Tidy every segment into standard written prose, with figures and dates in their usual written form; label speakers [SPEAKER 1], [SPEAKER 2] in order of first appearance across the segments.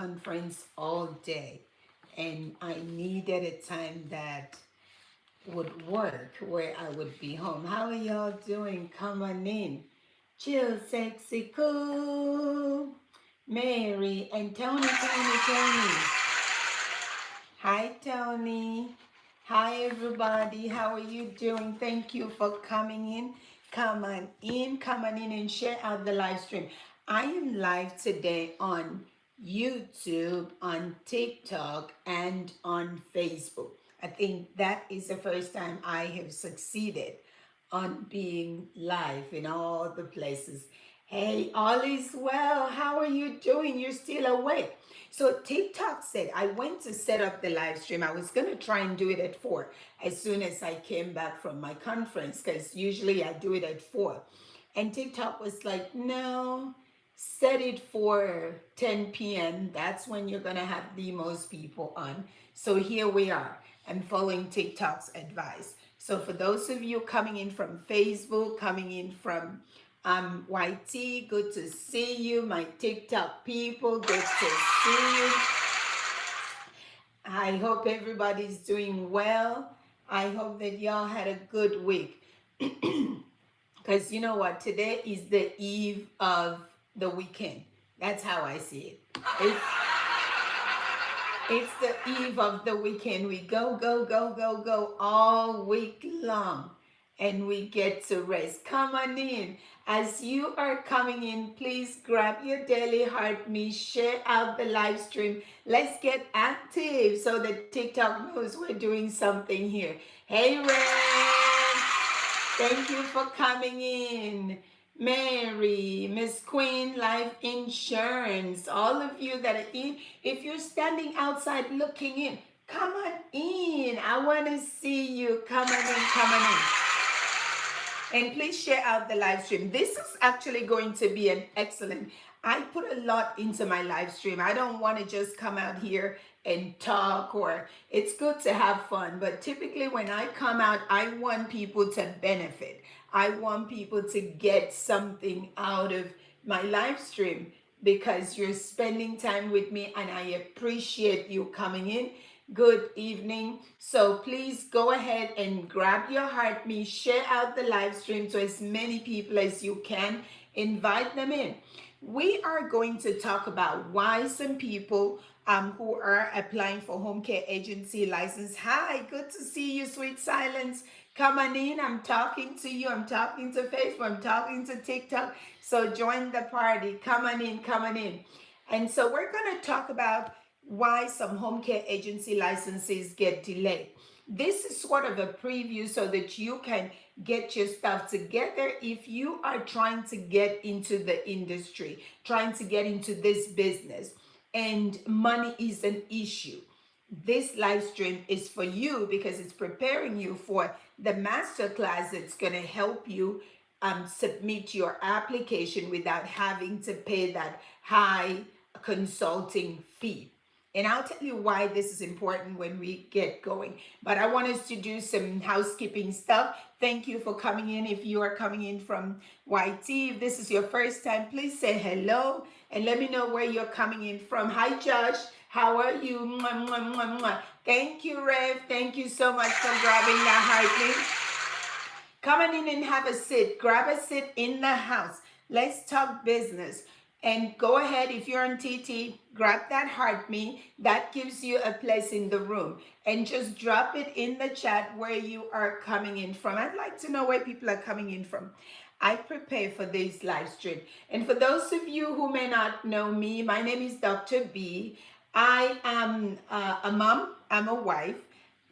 [SPEAKER 1] conference all day, and I needed a time that would work where I would be home. How are y'all doing? Come on in. Chill, sexy, cool. Mary and Tony. Hi, Tony. Hi, everybody. How are you doing? Thank you for coming in. Come on in and share out the live stream. I am live today on YouTube, on TikTok, and on Facebook. I think that is the first time I have succeeded on being live in all the places. Hey, all is well. How are you doing? You're still awake. So TikTok said I went to set up the live stream. I was going to try and do it at 4 as soon as I came back from my conference, because usually I do it at 4. And TikTok was like, no, set it for 10 p.m. That's when you're going to have the most people on. So here we are. I'm following TikTok's advice. So for those of you coming in from Facebook, coming in from YT, good to see you. My TikTok people, good to see you. I hope everybody's doing well. I hope that y'all had a good week. Because you know what? Today is the eve of the weekend. That's how I see it. It's the eve of the weekend. We go, go, go, go, go all week long. And we get to rest. Come on in. As you are coming in, please grab your daily heart me, share out the live stream. Let's get active so that TikTok knows we're doing something here. Hey, Ren. Thank you for coming in. Mary, Miss Queen, Life Insurance, all of you that are in, if you're standing outside looking in, come on in. I want to see you. Come on in, come on in. And please share out the live stream. This is actually going to be an excellent. I put a lot into my live stream. I don't want to just come out here and talk, or it's good to have fun. But typically when I come out, I want people to benefit. I want people to get something out of my live stream because you're spending time with me and I appreciate you coming in. Good evening. So please go ahead and grab your heart me, share out the live stream to as many people as you can, invite them in. We are going to talk about why some people who are applying for home care agency license. Hi, good to see you, Sweet Silence. Come on in. I'm talking to you. I'm talking to Facebook. I'm talking to TikTok. So join the party. Come on in. Come on in. And so we're going to talk about why some home care agency licenses get delayed. This is sort of a preview so that you can get your stuff together if you are trying to get into the industry, trying to get into this business, and money is an issue. This live stream is for you because it's preparing you for the masterclass that's going to help you submit your application without having to pay that high consulting fee. And I'll tell you why this is important when we get going. But I want us to do some housekeeping stuff. Thank you for coming in. If you are coming in from YT, if this is your first time, please say hello and let me know where you're coming in from. Hi, Josh. How are you? Mwah, mwah, mwah, mwah. Thank you, Rev. Thank you so much for grabbing that heart link. Come on in and have a sit. Grab a sit in the house. Let's talk business. And go ahead, if you're on TT, grab that heart me. That gives you a place in the room. And just drop it in the chat where you are coming in from. I'd like to know where people are coming in from. I prepare for this live stream. And for those of you who may not know me, my name is Dr. B. I am a mom. I'm a wife.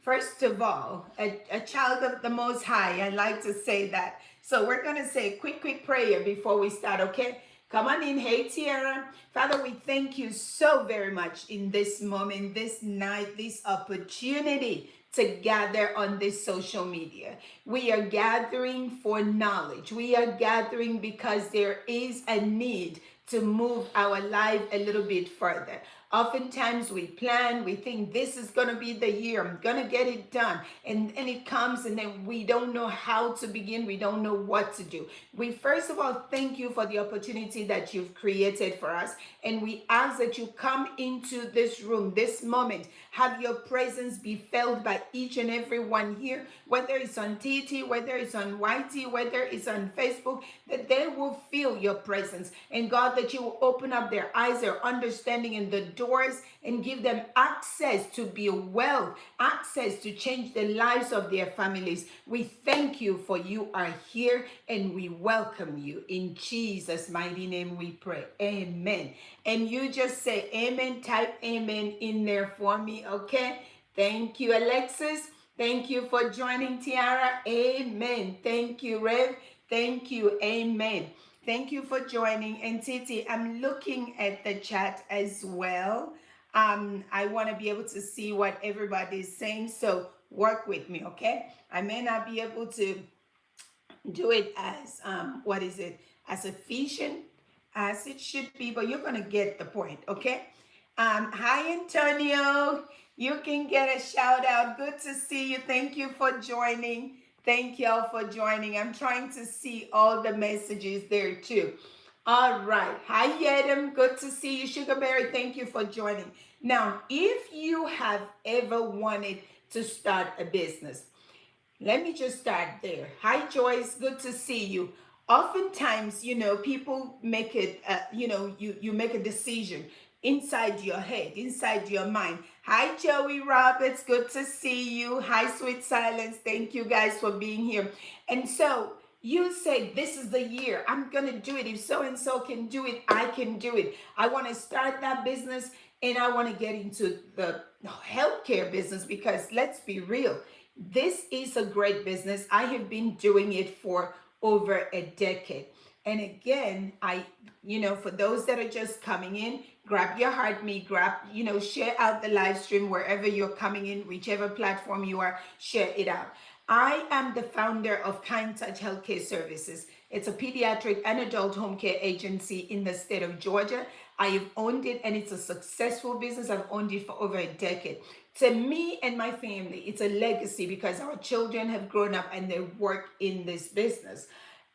[SPEAKER 1] First of all, a child of the Most High. I like to say that. So we're going to say a quick prayer before we start, okay? Come on in. Hey, Tiara. Father, we thank you so very much in this moment, this night, this opportunity to gather on this social media. We are gathering for knowledge. We are gathering because there is a need to move our life a little bit further. Oftentimes we plan, we think this is going to be the year, I'm going to get it done. And it comes and then we don't know how to begin, we don't know what to do. We first of all thank you for the opportunity that you've created for us. And we ask that you come into this room, this moment, have your presence be felt by each and every one here, whether it's on TT, whether it's on YT, whether it's on Facebook, that they will feel your presence. And God, that you will open up their eyes, their understanding, and the doors, and give them access to be well, access to change the lives of their families. We thank you for you are here, and we welcome you. In Jesus' mighty name we pray. Amen. And you just say amen, type amen in there for me, okay? Thank you, Alexis. Thank you for joining, Tiara. Amen. Thank you, Rev. Thank you. Amen. Thank you for joining. And Titi, I'm looking at the chat as well. I want to be able to see what everybody is saying. So work with me, okay? I may not be able to do it as what is it, as efficient as it should be, but you're gonna get the point, okay? Hi Antonio, you can get a shout out. Good to see you. Thank you for joining. Thank y'all for joining. I'm trying to see all the messages there too. All right. Hi Yedem, good to see you. Sugarberry, thank you for joining. Now, if you have ever wanted to start a business, let me just start there. Hi, Joyce. Good to see you. Oftentimes, people make it, you make a decision inside your head, inside your mind. Hi, Joey Roberts. Good to see you. Hi, Sweet Silence. Thank you guys for being here. And so you say, this is the year. I'm going to do it. If so and so can do it, I can do it. I want to start that business and I want to get into the healthcare business because let's be real. This is a great business. I have been doing it for over a decade. And again, for those that are just coming in, grab your heart me, share out the live stream wherever you're coming in, whichever platform you are, share it out. I am the founder of Kind Touch Healthcare Services. It's a pediatric and adult home care agency in the state of Georgia. I have owned it and it's a successful business. I've owned it for over a decade. To me and my family, it's a legacy because our children have grown up and they work in this business.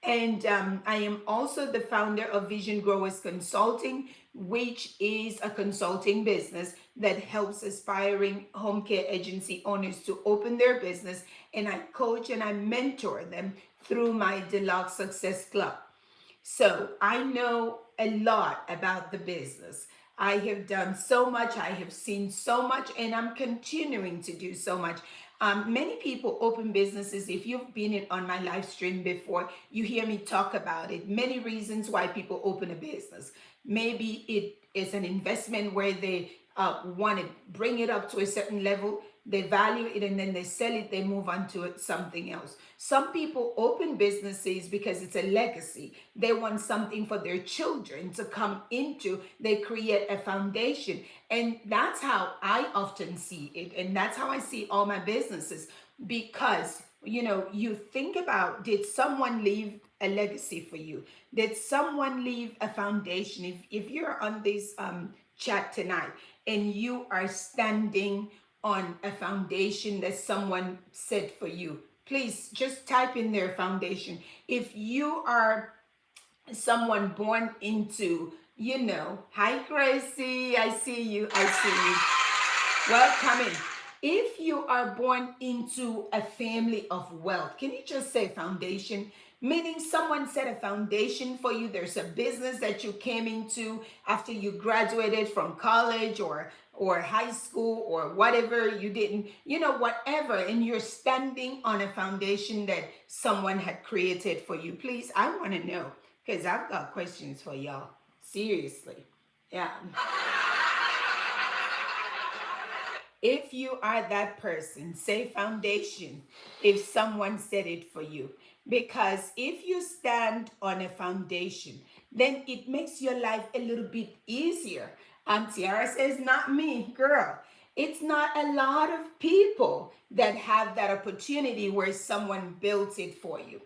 [SPEAKER 1] And I am also the founder of Vision Growers Consulting, which is a consulting business that helps aspiring home care agency owners to open their business. And I coach and I mentor them through my Deluxe Success Club. So I know a lot about the business. I have done so much, I have seen so much, and I'm continuing to do so much. Many people open businesses. If you've been on my live stream before, you hear me talk about it. Many reasons why people open a business. Maybe it is an investment where they want to bring it up to a certain level, they value it, and then they sell it, they move on to something else. Some people open businesses because it's a legacy. They want something for their children to come into. They create a foundation. And that's how I often see it. And that's how I see all my businesses. Because, you think about, did someone leave a legacy for you? Did someone leave a foundation? If you're on this chat tonight and you are standing on a foundation that someone set for you, please just type in their foundation. If you are someone born into, hi Gracie, I see you. Welcome in. If you are born into a family of wealth, can you just say foundation? Meaning someone set a foundation for you. There's a business that you came into after you graduated from college or high school or whatever you didn't, whatever. And you're standing on a foundation that someone had created for you. Please, I want to know because I've got questions for y'all. Seriously. Yeah. If you are that person, say foundation if someone said it for you. Because if you stand on a foundation, then it makes your life a little bit easier. Tiara says, not me, girl. It's not a lot of people that have that opportunity where someone built it for you.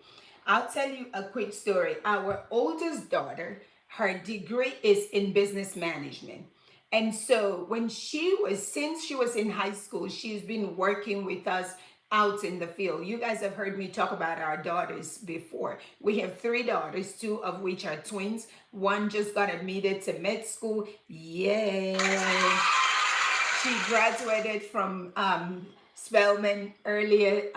[SPEAKER 1] I'll tell you a quick story. Our oldest daughter, Her degree is in business management. And so since she was in high school, she's been working with us out in the field. You guys have heard me talk about our daughters before. We have three daughters, two of which are twins. One just got admitted to med school. Yay! She graduated from Spelman earlier.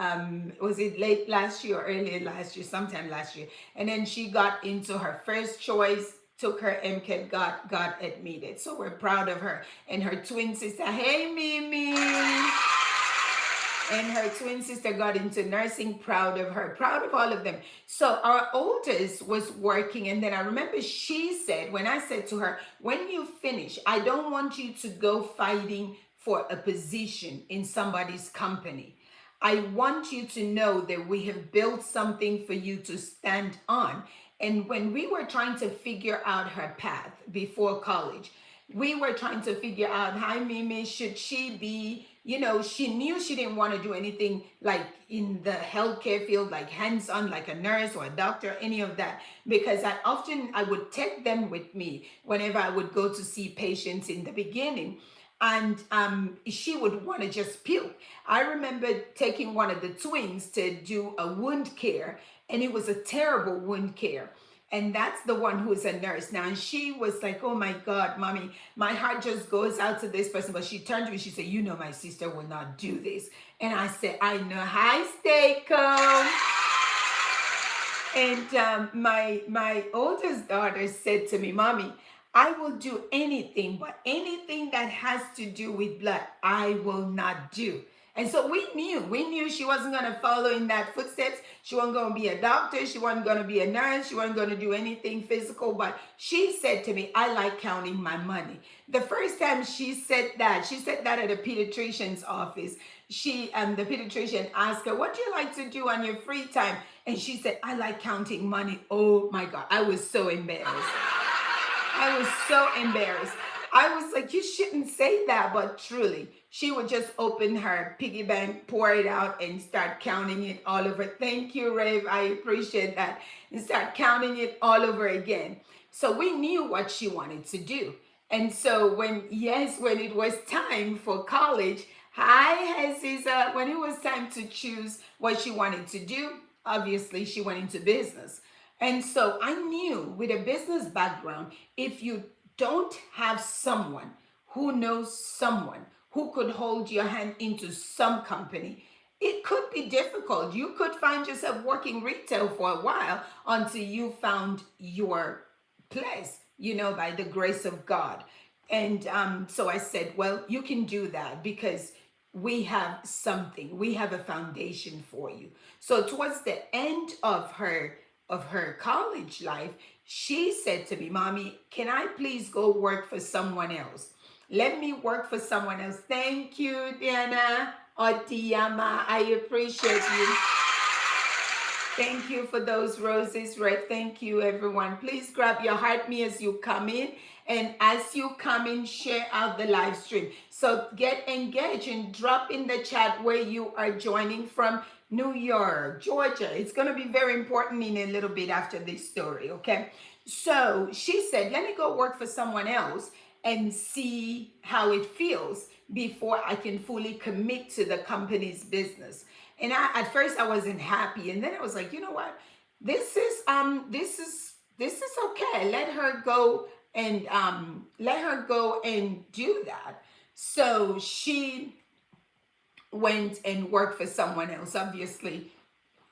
[SPEAKER 1] Was it late last year or earlier last year? Sometime last year. And then she got into her first choice, took her MCAT, got admitted. So we're proud of her. And her twin sister, hey Mimi. And her twin sister got into nursing, proud of her, proud of all of them. So our oldest was working, and then I remember she said, when I said to her, when you finish, I don't want you to go fighting for a position in somebody's company. I want you to know that we have built something for you to stand on. And when we were trying to figure out her path before college, we were trying to figure out, hi Mimi, should she be, she knew she didn't want to do anything like in the healthcare field, like hands-on, like a nurse or a doctor, any of that, because I would take them with me whenever I would go to see patients in the beginning. And she would want to just puke. I remember taking one of the twins to do a wound care, and it was a terrible wound care. And that's the one who's a nurse now. And she was like, oh my God, mommy, my heart just goes out to this person. But she turned to me, she said, my sister will not do this. And I said, I know. Hi, Steako. And my oldest daughter said to me, mommy, I will do anything, but anything that has to do with blood, I will not do. And so we knew she wasn't going to follow in that footsteps. She wasn't going to be a doctor. She wasn't going to be a nurse. She wasn't going to do anything physical. But she said to me, I like counting my money. The first time she said that at a pediatrician's office. The pediatrician asked her, what do you like to do on your free time? And she said, I like counting money. Oh my God, I was so embarrassed. I was so embarrassed. I was like, you shouldn't say that, but truly, she would just open her piggy bank, pour it out, and start counting it all over. Thank you, Rave. I appreciate that. And start counting it all over again. So we knew what she wanted to do. And so when it was time for college, when it was time to choose what she wanted to do, obviously she went into business. And so I knew with a business background, if you don't have someone who knows someone who could hold your hand into some company, it could be difficult. You could find yourself working retail for a while until you found your place, by the grace of God. And so I said, well, you can do that because we have something, we have a foundation for you. So towards the end of her college life, she said to me, mommy, can I please go work for someone else? Let me work for someone else. Thank you, Diana Otiyama. I appreciate you. Thank you for those roses, Red. Thank you, everyone. Please grab your heart me as you come in. And as you come in, share out the live stream. So get engaged and drop in the chat where you are joining from. New York, Georgia. It's going to be very important in a little bit after this story, okay? So she said, let me go work for someone else and see how it feels before I can fully commit to the company's business. And at first I wasn't happy. And then I was like, you know what? This is okay. Let her go and do that. So she went and worked for someone else. Obviously,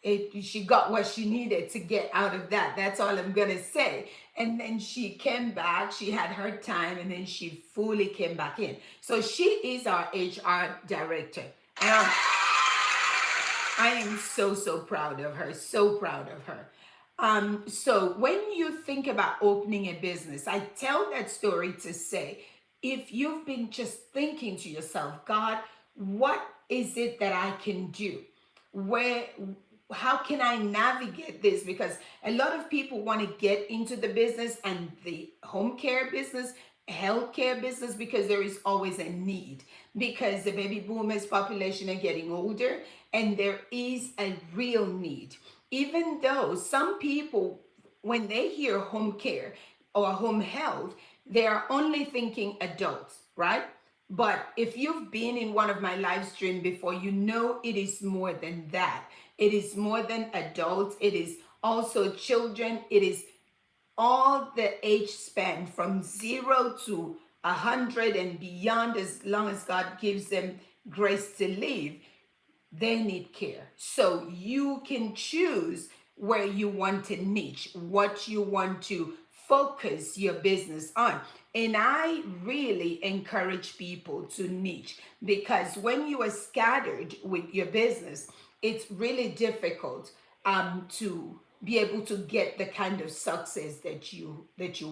[SPEAKER 1] she got what she needed to get out of that. That's all I'm gonna say. And then she came back. She had her time, and then she fully came back in. So she is our HR director. And I am so proud of her. So proud of her. So when you think about opening a business, I tell that story to say, if you've been just thinking to yourself, God, what is it that I can do? How can I navigate this? Because a lot of people want to get into the business and the home care business, healthcare business, because there is always a need, because the baby boomers population are getting older and there is a real need. Even though some people, when they hear home care, or home health, they are only thinking adults, right? But if you've been in one of my live stream before, you know it is more than that. It is more than adults. It is also children. It is all the age span from 0 to 100 and beyond, as long as God gives them grace to live. They need care. So you can choose where you want to niche, what you want to focus your business on. And I really encourage people to niche, because when you are scattered with your business, it's really difficult to be able to get the kind of success that you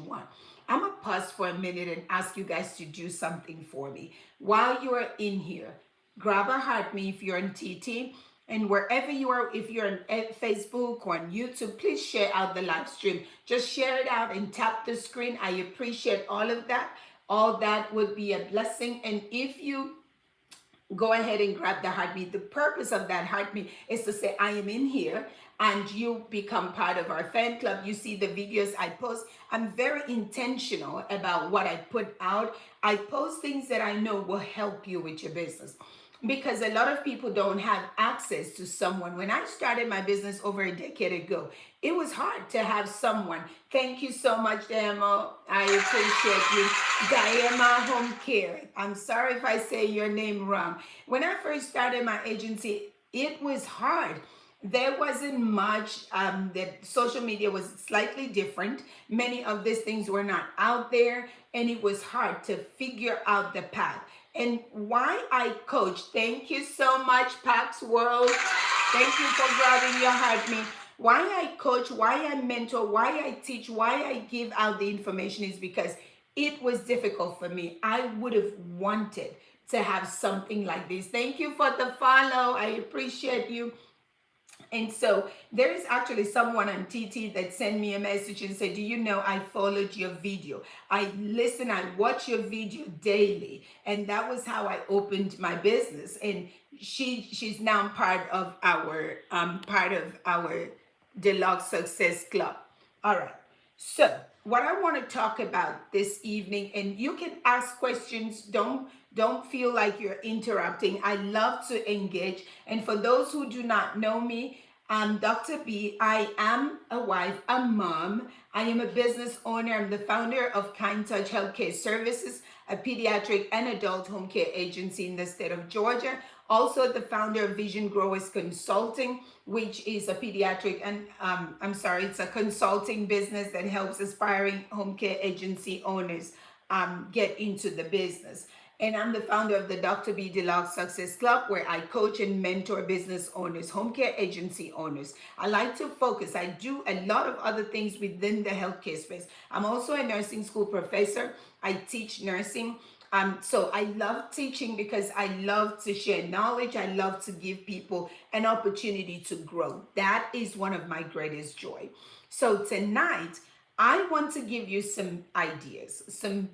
[SPEAKER 1] want. I'm gonna pause for a minute and ask you guys to do something for me while you are in here. Grab a heart me if you're on TT, and wherever you are, if you're on Facebook or on YouTube, please share out the live stream. Just share it out and tap the screen. I appreciate all of that. All that would be a blessing. And if you go ahead and grab the heartbeat. The purpose of that heartbeat is to say, I am in here, and you become part of our fan club. You see the videos I post. I'm very intentional about what I put out. I post things that I know will help you with your business, because a lot of people don't have access to someone. When I started my business over a decade ago, it was hard to have someone. Thank you so much, Diana. I appreciate you. Diana Home Care. I'm sorry if I say your name wrong. When I first started my agency, it was hard. There wasn't much, that social media was slightly different. Many of these things were not out there, and it was hard to figure out the path. And why I coach, thank you so much, Pax World. Thank you for grabbing your heart, me. Why I coach, why I mentor, why I teach, why I give out the information is because it was difficult for me. I would have wanted to have something like this. Thank you for the follow. I appreciate you. And so there is actually someone on TT that sent me a message and said, do you know, I followed your video. I watch your video daily. And that was how I opened my business. And she's now part of our Deluxe Success Club. All right. So what I want to talk about this evening, and you can ask questions. Don't feel like you're interrupting. I love to engage. And for those who do not know me, I'm Dr. B. I am a wife, a mom. I am a business owner. I'm the founder of Kind Touch Healthcare Services, a pediatric and adult home care agency in the state of Georgia. Also the founder of Vision Growers Consulting, which is a pediatric and it's a consulting business that helps aspiring home care agency owners get into the business. And I'm the founder of the Dr.B Deluxe Success Club, where I coach and mentor business owners, home care agency owners. I like to focus. I do a lot of other things within the healthcare space. I'm also a nursing school professor. I teach nursing. So I love teaching because I love to share knowledge. I love to give people an opportunity to grow. That is one of my greatest joy. So tonight, I want to give you some ideas, some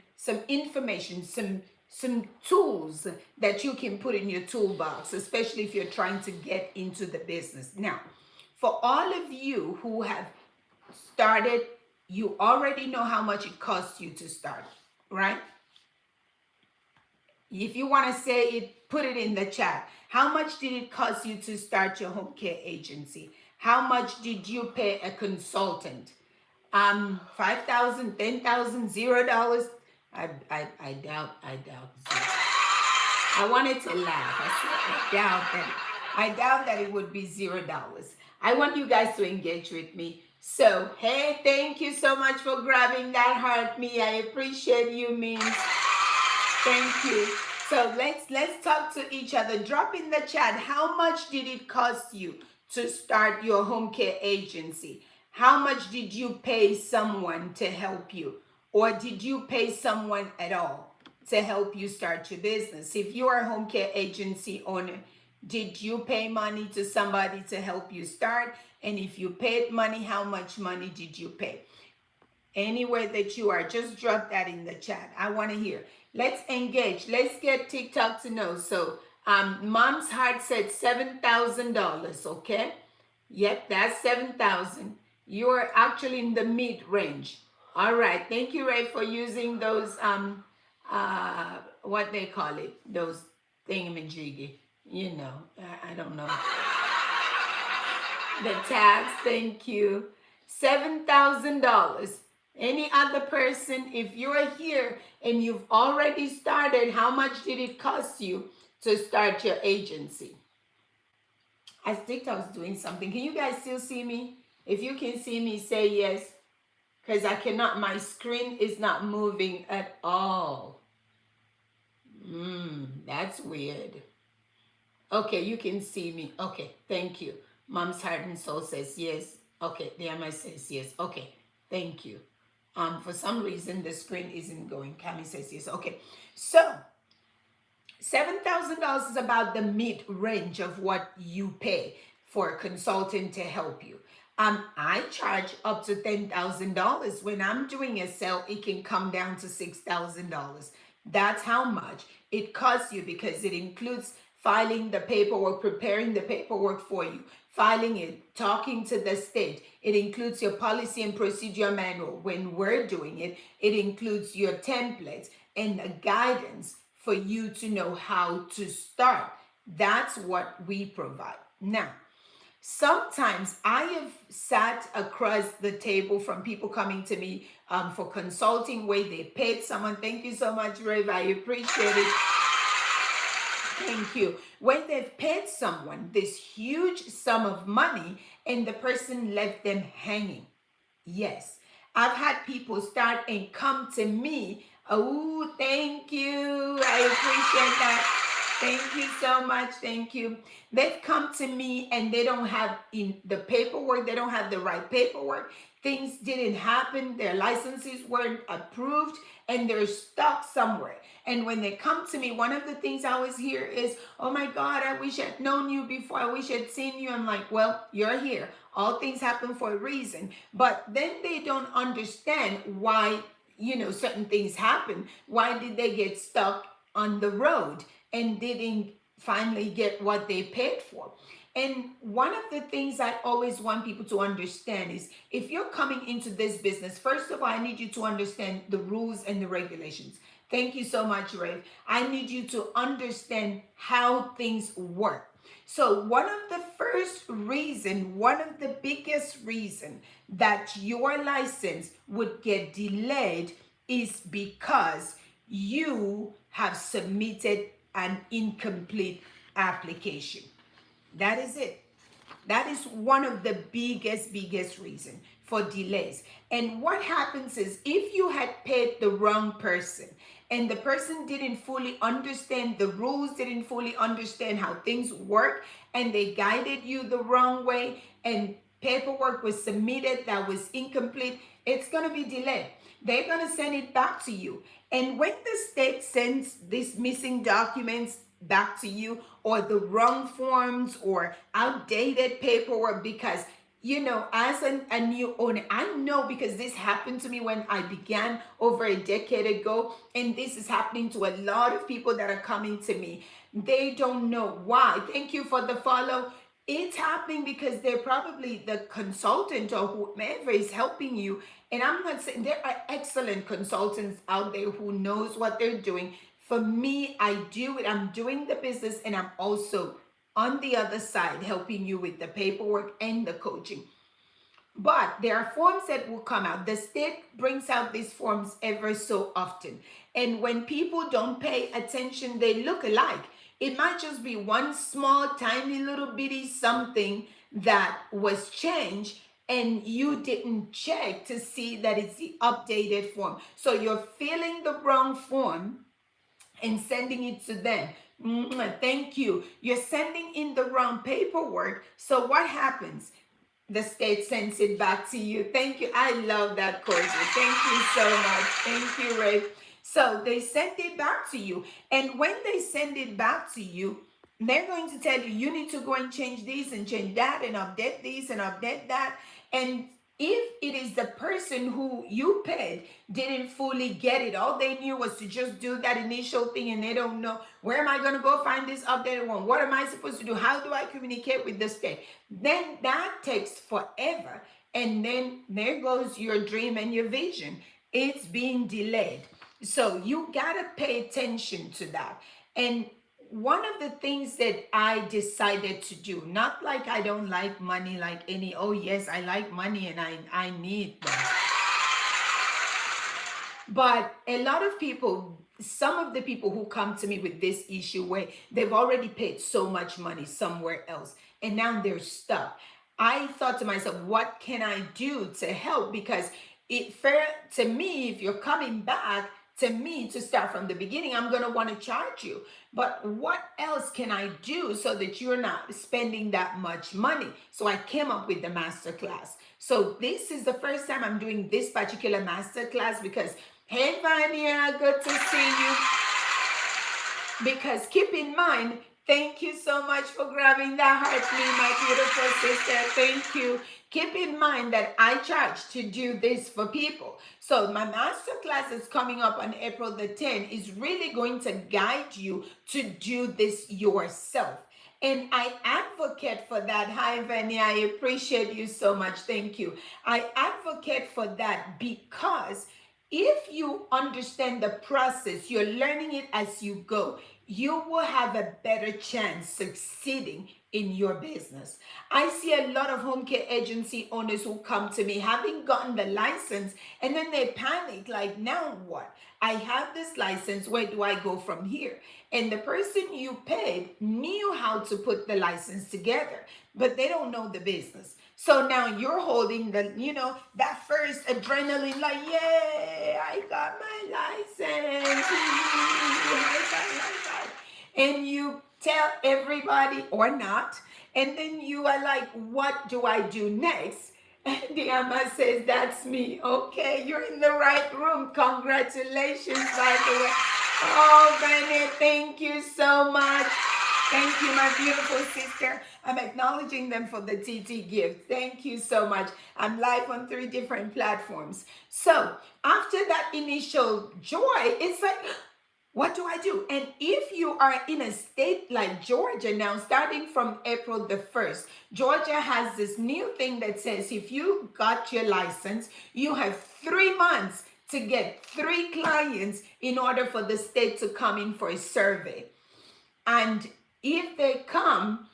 [SPEAKER 1] information, some tools that you can put in your toolbox, especially if you're trying to get into the business. Now, for all of you who have started, you already know how much it costs you to start, right? If you want to say it, put it in the chat. How much did it cost you to start your home care agency? How much did you pay a consultant? $5,000, $10,000, $0. I doubt. I wanted to laugh. I doubt that it would be $0. I want you guys to engage with me. So, hey, thank you so much for grabbing that heart, me. I appreciate you, Means. Thank you. So let's talk to each other. Drop in the chat. How much did it cost you to start your home care agency? How much did you pay someone to help you? Or did you pay someone at all to help you start your business? If you are a home care agency owner, did you pay money to somebody to help you start? And if you paid money, how much money did you pay? Anywhere that you are, just drop that in the chat. I want to hear. Let's engage. Let's get TikTok to know. So Mom's Heart said $7,000. Okay. Yep, that's $7,000. You're actually in the mid range. All right. Thank you, Ray, for using those what they call it, those thingamajiggy. You know, I don't know the tags. Thank you. $7,000. Any other person, if you're here and you've already started, how much did it cost you to start your agency? I think I was doing something. Can you guys still see me? If you can see me, say yes. Because I cannot, my screen is not moving at all. That's weird. Okay, you can see me. Okay, thank you. Mom's Heart and Soul says yes. Okay, the Amma says yes. Okay, thank you. For some reason the screen isn't going. Cami says yes. Okay, so $7,000 is about the mid range of what you pay for a consultant to help you. I charge up to $10,000. When I'm doing a sale, it can come down to $6,000. That's how much it costs you, because it includes filing the paperwork, preparing the paperwork for you, filing it, talking to the state. It includes your policy and procedure manual. When we're doing it, it includes your templates and the guidance for you to know how to start. That's what we provide. Now, sometimes I have sat across the table from people coming to me for consulting where they paid someone. Thank you so much, Rev. I appreciate it. Thank you. When they've paid someone this huge sum of money and the person left them hanging. Yes. I've had people start and come to me. Oh, thank you. I appreciate that. Thank you so much. Thank you. They've come to me and they don't have in the paperwork, they don't have the right paperwork. Things didn't happen, their licenses weren't approved, and they're stuck somewhere. And when they come to me, one of the things I always hear is, oh my God, I wish I'd known you before. I wish I'd seen you. I'm like, well, you're here. All things happen for a reason. But then they don't understand why, certain things happen. Why did they get stuck on the road and didn't finally get what they paid for? And one of the things I always want people to understand is, if you're coming into this business, first of all, I need you to understand the rules and the regulations. Thank you so much, Ray. I need you to understand how things work. So one of the one of the biggest reason that your license would get delayed is because you have submitted an incomplete application. That is it. That is one of the biggest reason for delays. And what happens is, if you had paid the wrong person and the person didn't fully understand the rules, didn't fully understand how things work, and they guided you the wrong way, and paperwork was submitted that was incomplete, it's going to be delayed. They're going to send it back to you. And when the state sends these missing documents back to you, or the wrong forms or outdated paperwork, because as a new owner, I know, because this happened to me when I began over a decade ago, and this is happening to a lot of people that are coming to me. They don't know why. Thank you for the follow. It's happening because they're probably the consultant or whomever is helping you. And I'm not saying, there are excellent consultants out there who knows what they're doing. For me, I do it. I'm doing the business, and I'm also on the other side helping you with the paperwork and the coaching. But there are forms that will come out. The state brings out these forms ever so often. And when people don't pay attention, they look alike. It might just be one small, tiny, little bitty something that was changed, and you didn't check to see that it's the updated form. So you're filling the wrong form and sending it to them. Thank you. You're sending in the wrong paperwork. So what happens? The state sends it back to you. Thank you. I love that, Courtney. Thank you so much. Thank you, Ray. So they send it back to you. And when they send it back to you, they're going to tell you, you need to go and change this and change that and update this and update that. And if it is the person who you paid didn't fully get it, all they knew was to just do that initial thing, and they don't know, where am I going to go find this updated one? What am I supposed to do? How do I communicate with the state? Then that takes forever. And then there goes your dream and your vision. It's being delayed. So you got to pay attention to that. And one of the things that I decided to do, not like I don't like money, like any, oh yes, I like money and I need them. But a lot of people, some of the people who come to me with this issue where they've already paid so much money somewhere else and now they're stuck. I thought to myself, what can I do to help? Because it fair to me, if you're coming back to me to start from the beginning, I'm going to want to charge you. But what else can I do so that you're not spending that much money? So I came up with the master class. So this is the first time I'm doing this particular master class because, hey Vania, good to see you. Because keep in mind, thank you so much for grabbing that heart, me, my beautiful sister. Thank you. Keep in mind that I charge to do this for people. So my master class is coming up on April the 10th. Is really going to guide you to do this yourself. And I advocate for that. Hi, Vanny. I appreciate you so much. Thank you. I advocate for that because if you understand the process, you're learning it as you go, you will have a better chance succeeding in your business. I see a lot of home care agency owners who come to me having gotten the license and then they panic like, now what? I have this license, where do I go from here? And the person you paid knew how to put the license together, but they don't know the business. So now you're holding that first adrenaline, like, yay, I got my license. High five. And you tell everybody or not. And then you are like, what do I do next? And the Amma says, that's me. Okay, you're in the right room. Congratulations, by the way. Oh, Bennett, thank you so much. Thank you, my beautiful sister. I'm acknowledging them for the TT gift. Thank you so much. I'm live on 3 different platforms. So after that initial joy, it's like, what do I do? And if you are in a state like Georgia now, starting from April the 1st, Georgia has this new thing that says if you got your license, you have 3 months to get 3 clients in order for the state to come in for a survey. And if they come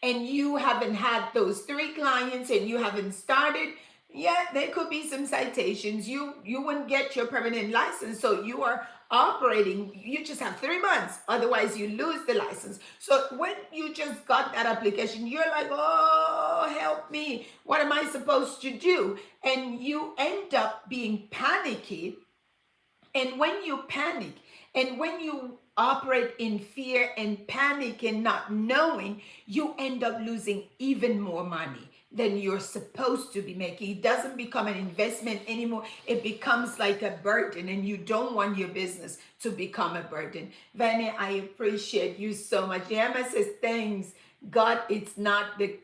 [SPEAKER 1] and you haven't had those 3 clients and you haven't started, yeah, there could be some citations. You wouldn't get your permanent license. So you are operating, you just have 3 months. Otherwise, you lose the license. So when you just got that application, you're like, oh, help me. What am I supposed to do? And you end up being panicky. And when you panic and when you operate in fear and panic and not knowing, you end up losing even more money than you're supposed to be making. It doesn't become an investment anymore. It becomes like a burden, and you don't want your business to become a burden. Vanny, I appreciate you so much. Yama says, thanks. God,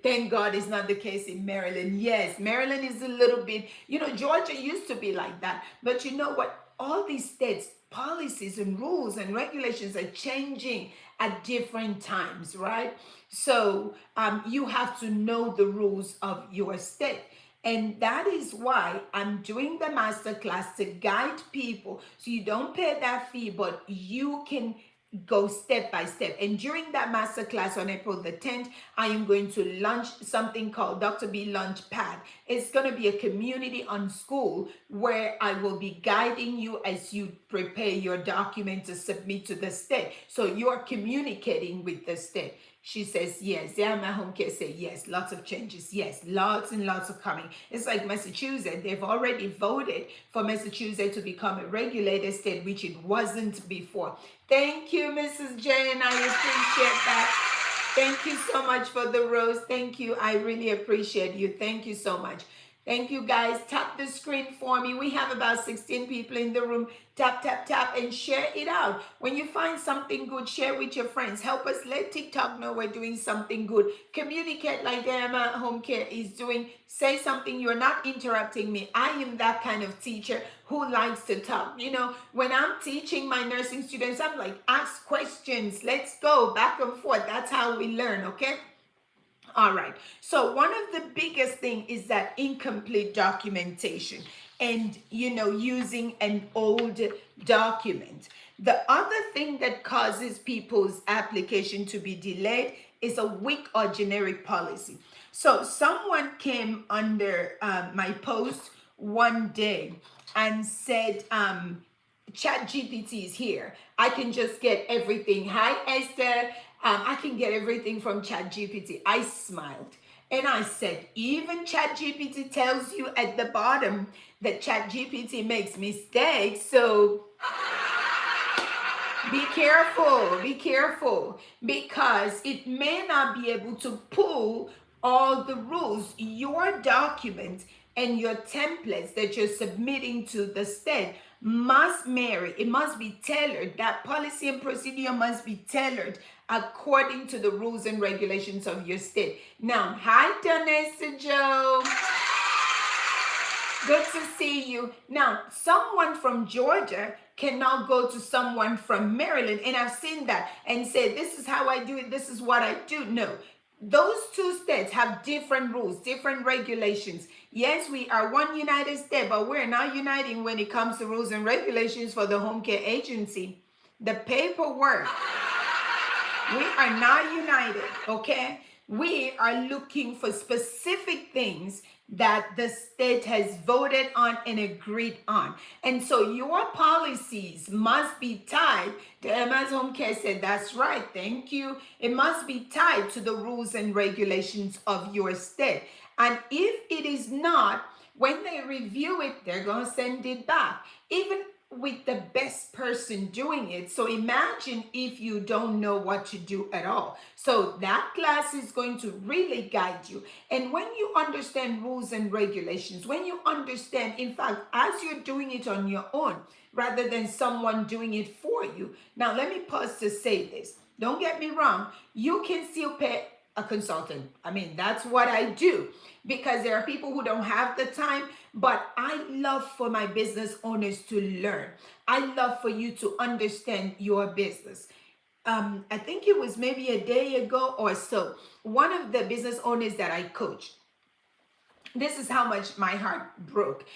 [SPEAKER 1] thank God it's not the case in Maryland. Yes, Maryland is a little bit, Georgia used to be like that. But you know what? All these states, policies and rules and regulations are changing at different times, right? So you have to know the rules of your state. And that is why I'm doing the masterclass to guide people so you don't pay that fee, but you can go step by step. And during that masterclass on April the 10th, I am going to launch something called Dr.B Launch Pad. It's going to be a community on school where I will be guiding you as you prepare your document to submit to the state. So you're communicating with the state. She says, yes. Yama Home Care say, yes. Lots of changes. Yes. Lots and lots are coming. It's like Massachusetts. They've already voted for Massachusetts to become a regulated state, which it wasn't before. Thank you, Mrs. Jane. I appreciate that. Thank you so much for the rose. Thank you. I really appreciate you. Thank you so much. Thank you, guys. Tap the screen for me. We have about 16 people in the room. Tap, tap, tap, and share it out. When you find something good, share with your friends. Help us let TikTok know we're doing something good. Communicate like Emma Home Care is doing. Say something. You're not interrupting me. I am that kind of teacher who likes to talk. When I'm teaching my nursing students, I'm like, ask questions. Let's go back and forth. That's how we learn, okay? All right. So one of the biggest thing is that incomplete documentation and using an old document. The other thing that causes people's application to be delayed is a weak or generic policy. So someone came under my post one day and said, Chat GPT is here. I can just get everything. Hi, Esther. I can get everything from Chat GPT. I smiled and I said, even Chat GPT tells you at the bottom that Chat GPT makes mistakes. So be careful, because it may not be able to pull all the rules. Your document and your templates that you're submitting to the state must marry. It must be tailored. That policy and procedure must be tailored according to the rules and regulations of your state. Now, hi, Donessa Joe. Good to see you. Now, someone from Georgia cannot go to someone from Maryland, and I've seen that, and say, this is how I do it, this is what I do. No, those two states have different rules, different regulations. Yes, we are one United States, but we're not uniting when it comes to rules and regulations for the home care agency. The paperwork, we are not united, okay? We are looking for specific things that the state has voted on and agreed on. And so your policies must be tied to Emma's Home Care said, that's right, thank you. It must be tied to the rules and regulations of your state. And if it is not, when they review it, they're going to send it back. Even with the best person doing it. So imagine if you don't know what to do at all. So that class is going to really guide you. And when you understand rules and regulations, when you understand, in fact, as you're doing it on your own, rather than someone doing it for you. Now, let me pause to say this. Don't get me wrong. You can still pay a consultant. I mean, that's what I do, because there are people who don't have the time, but I love for my business owners to learn. I love for you to understand your business. I think it was maybe a day ago or so, one of the business owners that I coach, this is how much my heart broke.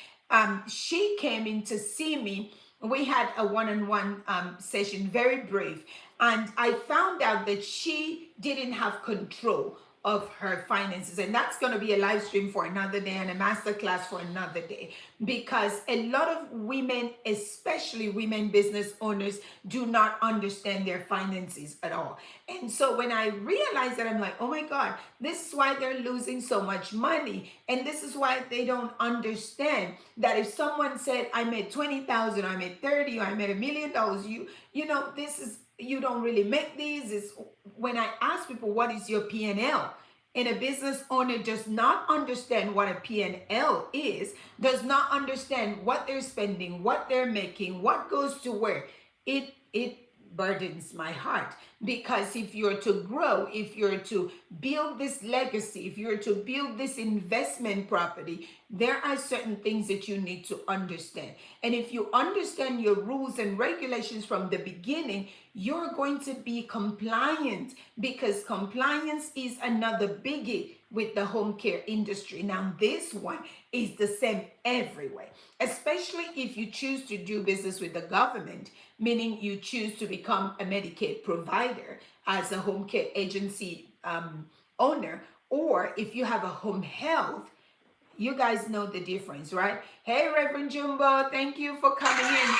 [SPEAKER 1] She came in to see me. We had a one-on-one session, very brief. And I found out that she didn't have control of her finances. And that's going to be a live stream for another day and a master class for another day. Because a lot of women, especially women business owners, do not understand their finances at all. And so when I realized that, I'm like, oh my God, this is why they're losing so much money. And this is why they don't understand that if someone said, I made 20,000, or I made 30, or I made $1 million, this is, you don't really make these. Is when I ask people, what is your P&L? And a business owner does not understand what a P&L is, does not understand what they're spending, what they're making, what goes to where. It burdens my heart, because if you're to grow, if you're to build this legacy, if you're to build this investment property, there are certain things that you need to understand. And if you understand your rules and regulations from the beginning, you're going to be compliant, because compliance is another biggie with the home care industry. Now, this one is the same everywhere, especially if you choose to do business with the government, meaning you choose to become a Medicaid provider as a home care agency owner, or if you have a home health. You guys know the difference, right? Hey, Reverend Jumbo, thank you for coming in.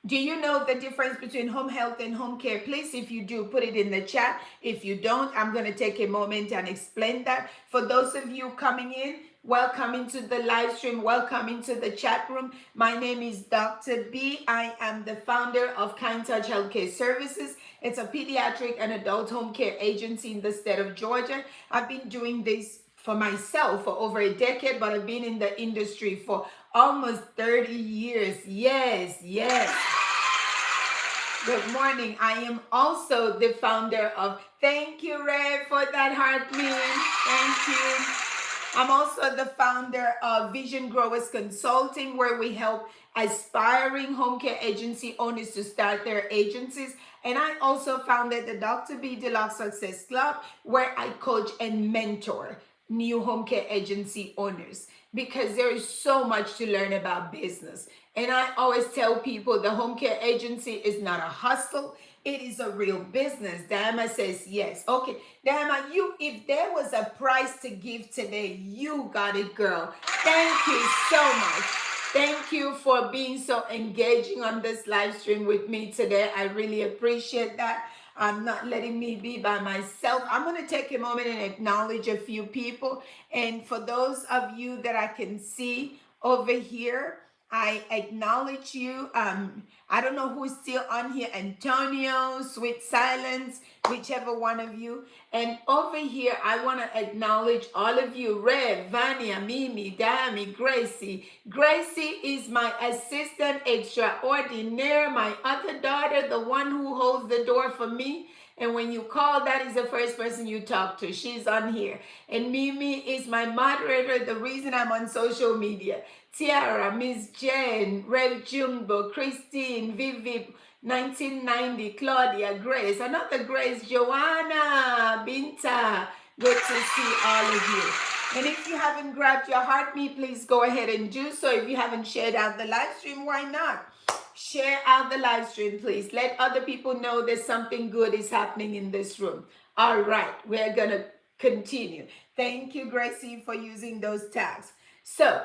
[SPEAKER 1] Do you know the difference between home health and home care? Please, if you do, put it in the chat. If you don't, I'm going to take a moment and explain that. For those of you coming in, welcome into the live stream. Welcome into the chat room. My name is Dr. B. I am the founder of Kind Touch Healthcare Services. It's a pediatric and adult home care agency in the state of Georgia. I've been doing this for myself for over a decade, but I've been in the industry for almost 30 years. Yes. Good morning. I am also the founder of, thank you, Ray, for that heart, man. Thank you. I'm also the founder of Vision Growers Consulting, where we help aspiring home care agency owners to start their agencies. And I also founded the Dr.B Deluxe Success Club, where I coach and mentor new home care agency owners, because there is so much to learn about business. And I always tell people the home care agency is not a hustle, it is a real business. Diana says yes. Okay, Diana, you, if there was a prize to give today, you got it, girl. Thank you so much. Thank you for being so engaging on this live stream with me today. I really appreciate that. I'm not letting me be by myself. I'm going to take a moment and acknowledge a few people. And for those of you that I can see over here, I acknowledge you. I don't know who's still on here. Antonio, Sweet Silence, whichever one of you. And over here, I want to acknowledge all of you. Rev, Vania, Mimi, Dami, Gracie. Gracie is my assistant extraordinaire, my other daughter, the one who holds the door for me. And when you call, that is the first person you talk to. She's on here. And Mimi is my moderator, the reason I'm on social media. Tiara, Miss Jen, Rev Jumbo, Christine, Vivi, 1990, Claudia, Grace, another Grace, Joanna, Binta. Good to see all of you. And if you haven't grabbed your heart, me, please go ahead and do so. If you haven't shared out the live stream, why not? Share out the live stream, please. Let other people know that something good is happening in this room. All right, we're going to continue. Thank you, Gracie, for using those tags. So,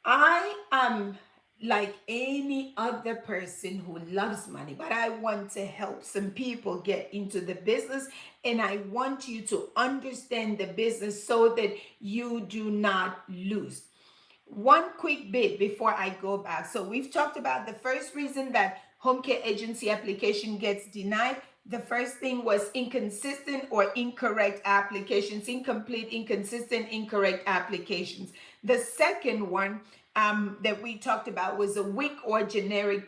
[SPEAKER 1] I am like any other person who loves money, but I want to help some people get into the business, and I want you to understand the business so that you do not lose. One quick bit before I go back. So we've talked about the first reason that home care agency application gets denied. The first thing was inconsistent or incorrect applications, incomplete, inconsistent, incorrect applications. The second one that we talked about was a weak or generic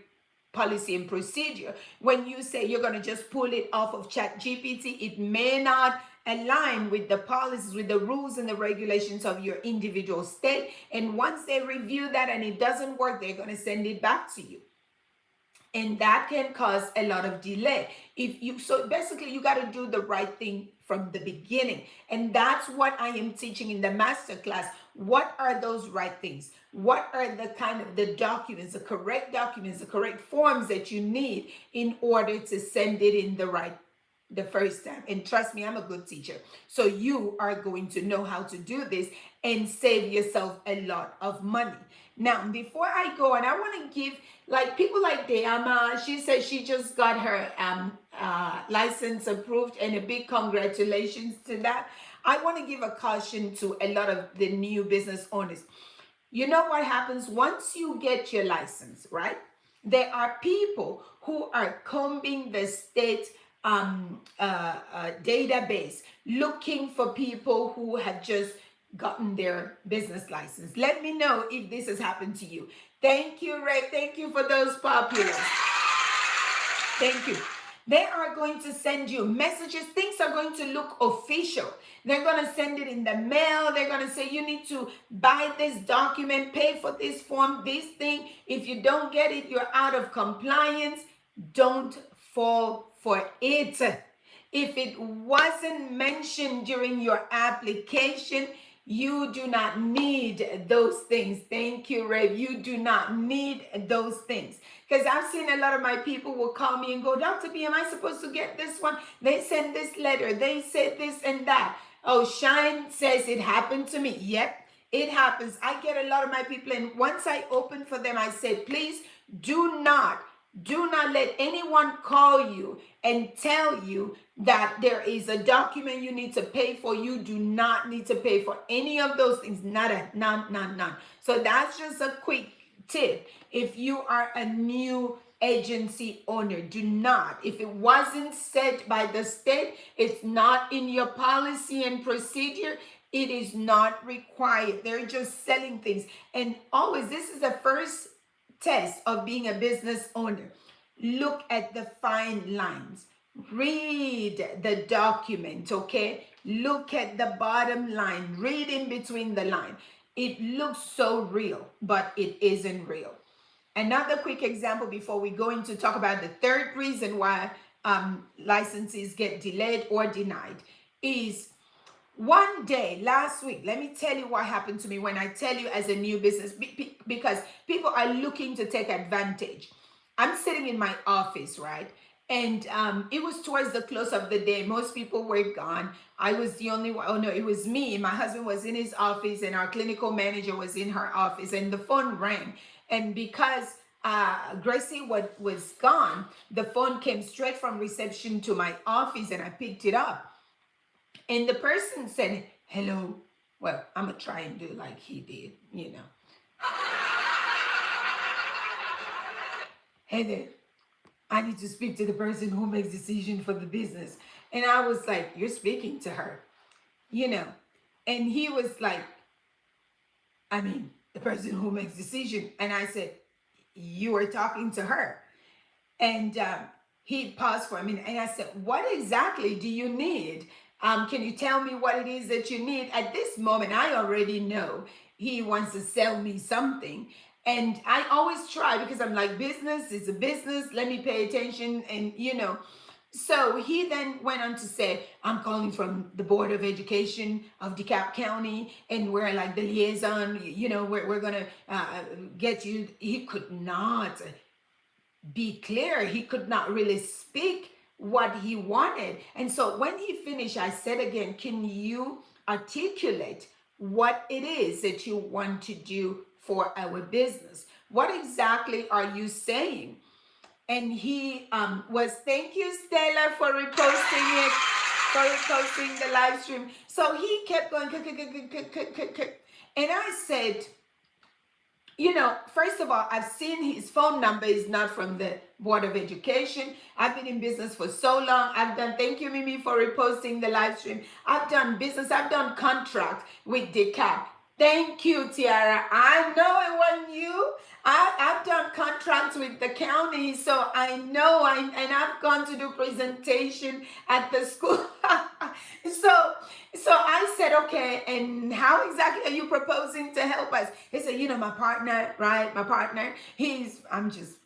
[SPEAKER 1] policy and procedure. When you say you're going to just pull it off of Chat GPT, it may not align with the policies, with the rules and the regulations of your individual state. And once they review that and it doesn't work, they're going to send it back to you, and that can cause a lot of delay. If you, so basically you got to do the right thing from the beginning, and that's what I am teaching in the masterclass. What are those right things? What are the kind of the documents, the correct forms that you need in order to send it in the first time? And trust me, I'm a good teacher, so you are going to know how to do this and save yourself a lot of money. Now, before I go, and I want to give, like, people like Deama, she says she just got her license approved, and a big congratulations to that. I want to give a caution to a lot of the new business owners. You know what happens once you get your license, right? There are people who are combing the state database looking for people who have just gotten their business license. Let me know if this has happened to you. Thank you, Ray. Thank you for those populars. Thank you. They are going to send you messages. Things are going to look official. They're going to send it in the mail. They're going to say, you need to buy this document, pay for this form, this thing. If you don't get it, you're out of compliance. Don't fall for it. If it wasn't mentioned during your application, you do not need those things. Thank you, Ray. You do not need those things. Because I've seen a lot of my people will call me and go, Dr. B, am I supposed to get this one? They sent this letter. They said this and that. Oh, Shine says it happened to me. Yep, it happens. I get a lot of my people, and once I open for them, I say, please do not let anyone call you and tell you that there is a document you need to pay for. You do not need to pay for any of those things. None. So that's just a quick tip. If you are a new agency owner, do not. If it wasn't set by the state, it's not in your policy and procedure, it is not required. They're just selling things. And always, this is the first test of being a business owner. Look at the fine lines. Read the document, okay? Look at the bottom line. Read in between the line. It looks so real, but it isn't real. Another quick example before we go into talk about the third reason why licenses get delayed or denied is one day last week. Let me tell you what happened to me when I tell you as a new business, because people are looking to take advantage. I'm sitting in my office, right? And it was towards the close of the day. Most people were gone. I was the only one. Oh no, it was me. My husband was in his office, and our clinical manager was in her office, and the phone rang. And because Gracie was gone, the phone came straight from reception to my office, and I picked it up. And the person said, hello. Well, I'm going to try and do like he did, you know. Hey there, I need to speak to the person who makes decision for the business. And I was like, you're speaking to her, you know. And he was like, I mean, the person who makes decision. And I said, you are talking to her. And he paused for a minute, and I said, what exactly do you need? Can you tell me what it is that you need? At this moment, I already know he wants to sell me something. And I always try, because I'm like, business is a business. Let me pay attention. And, you know, so he then went on to say, I'm calling from the Board of Education of DeKalb County, and we're like the liaison, you know, we're going to get you. He could not be clear. He could not really speak what he wanted. And so when he finished, I said again, can you articulate what it is that you want to do for our business? What exactly are you saying? And he was, thank you, Stella, for reposting it, for reposting the live stream. So he kept going, and I said, you know, first of all, I've seen his phone number is not from the Board of Education. I've been in business for so long. I've done, thank you, Mimi, for reposting the live stream. I've done business, I've done contract with DeKalb. Thank you, Tiara. I know it wasn't you. I've done contracts with the county, so I know, and I've gone to do presentation at the school. So I said, okay, and how exactly are you proposing to help us? He said, you know, my partner, right? My partner, I'm just,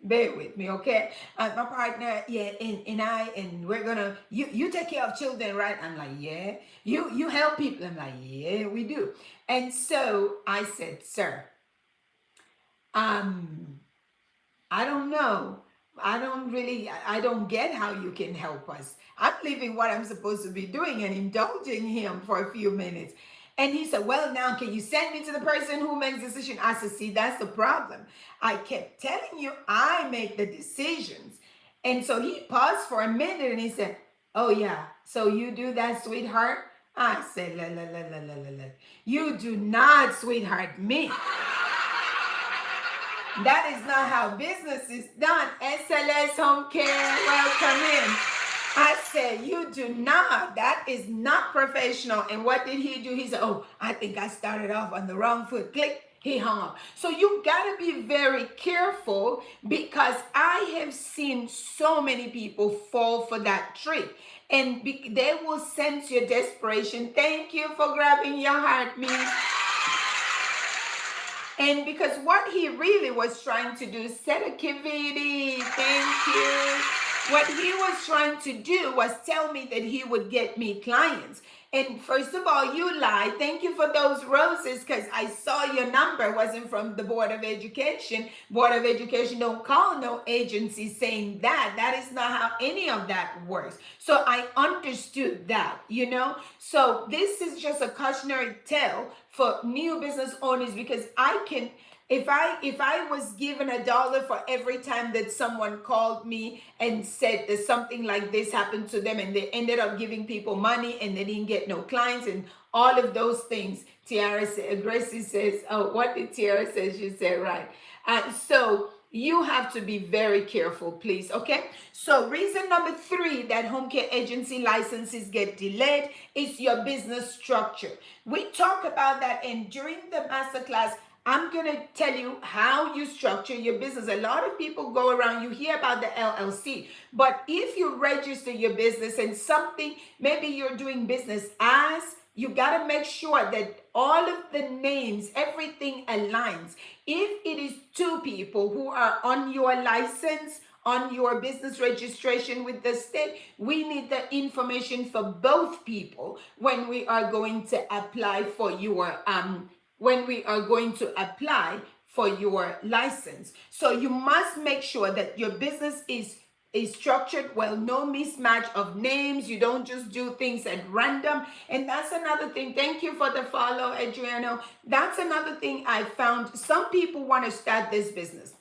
[SPEAKER 1] bear with me, okay? My partner, yeah, and we're gonna, you take care of children, right? I'm like, yeah. You help people. I'm like, yeah, we do. And so I said, sir, I don't know. I don't get how you can help us. I'm leaving what I'm supposed to be doing and indulging him for a few minutes. And he said, well, now can you send me to the person who makes decision? I said, see, that's the problem. I kept telling you I make the decisions. And so he paused for a minute and he said, oh yeah, so you do that, sweetheart? I said, la. You do not sweetheart me. That is not how business is done. SLS Home Care, welcome in. I said, you do not. That is not professional. And what did he do? He said, oh, I think I started off on the wrong foot. Click. He hung up. So you got to be very careful, because I have seen so many people fall for that trick. And they will sense your desperation. Thank you for grabbing your heart, me. And because what he really was trying to do is set a kiviti. Thank you. What he was trying to do was tell me that he would get me clients. And first of all, you lied. Thank you for those roses, because I saw your number wasn't from the Board of Education. Board of Education don't call no agency saying that. That is not how any of that works. So I understood that, you know. So this is just a cautionary tale for new business owners, because I can, if I was given $1 for every time that someone called me and said that something like this happened to them, and they ended up giving people money and they didn't get no clients and all of those things, Gracie says, oh, what did Tiara say? She said, right. So you have to be very careful, please, okay? So reason number 3 that home care agency licenses get delayed is your business structure. We talk about that, and during the masterclass, I'm going to tell you how you structure your business. A lot of people go around, you hear about the LLC, but if you register your business and something, maybe you're doing business as, you got to make sure that all of the names, everything aligns. If it is two people who are on your license, on your business registration with the state, we need the information for both people when we are going to apply for your when we are going to apply for your license. So you must make sure that your business is structured well, no mismatch of names. You don't just do things at random. And that's another thing. Thank you for the follow, Adriano. That's another thing I found. Some people want to start this business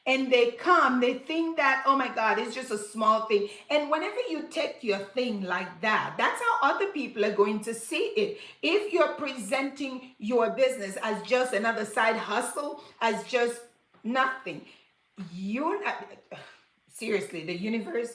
[SPEAKER 1] and they come, they think that, oh my God, it's just a small thing. And whenever you take your thing like that, that's how other people are going to see it. If you're presenting your business as just another side hustle, as just nothing, you're not, seriously, the universe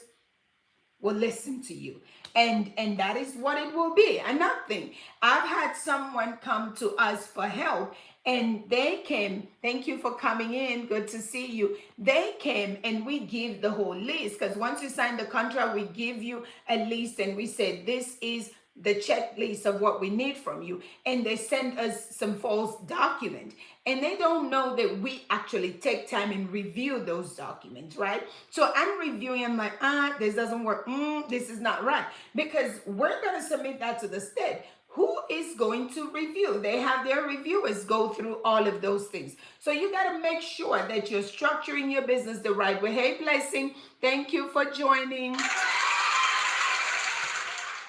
[SPEAKER 1] will listen to you, and that is what it will be, and nothing. I've had someone come to us for help, and they came. Thank you for coming in, good to see you. They came and we give the whole list, because once you sign the contract, we give you a list and we said this is the checklist of what we need from you, and they send us some false document, and they don't know that we actually take time and review those documents, right? So I'm reviewing, I'm like, this doesn't work, this is not right, because we're going to submit that to the state. Who is going to review? They have their reviewers go through all of those things. So you got to make sure that you're structuring your business the right way. Hey, Blessing, thank you for joining.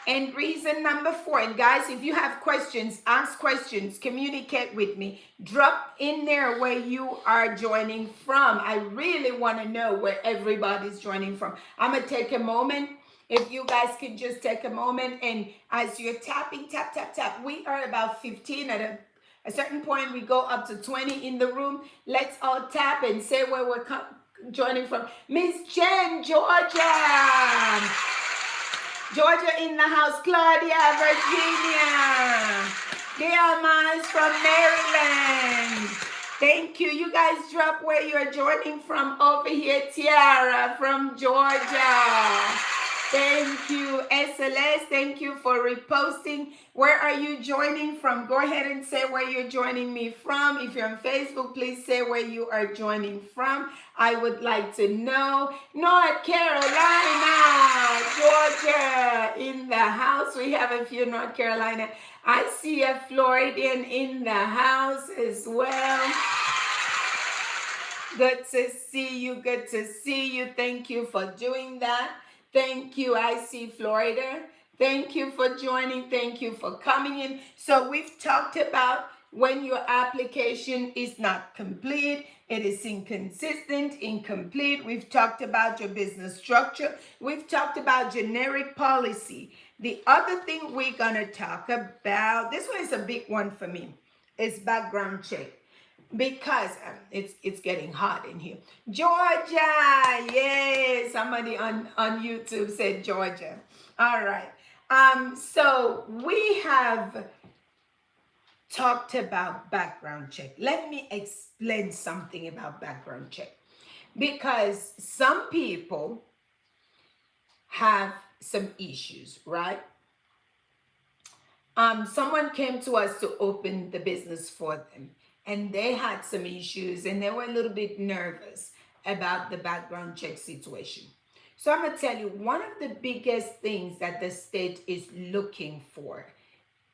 [SPEAKER 1] And reason number 4, and guys, if you have questions, ask questions, communicate with me. Drop in there where you are joining from. I really want to know where everybody's joining from. I'm going to take a moment. If you guys can just take a moment, and as you're tapping, tap, tap, tap, we are about 15 at a certain point. We go up to 20 in the room. Let's all tap and say where we're joining from. Miss Jen, Georgia. Georgia in the house. Claudia, Virginia. Diamas from Maryland. Thank you. You guys drop where you're joining from over here. Tiara from Georgia. Thank you. SLS, thank you for reposting. Where are you joining from? Go ahead and say where you're joining me from. If you're on Facebook, please say where you are joining from. I would like to know. North Carolina, Georgia in the house. We have a few North Carolina. I see a Floridian in the house as well. Good to see you. Good to see you. Thank you for doing that. Thank you. I see Florida. Thank you for joining. Thank you for coming in. So we've talked about when your application is not complete, it is inconsistent, incomplete. We've talked about your business structure. We've talked about generic policy. The other thing we're going to talk about, this one is a big one for me, is background check. Because it's getting hot in here. Georgia, yay! Somebody on YouTube said Georgia. All right. So we have talked about background check. Let me explain something about background check, because some people have some issues, right? Someone came to us to open the business for them, and they had some issues, and they were a little bit nervous about the background check situation. So I'm going to tell you, one of the biggest things that the state is looking for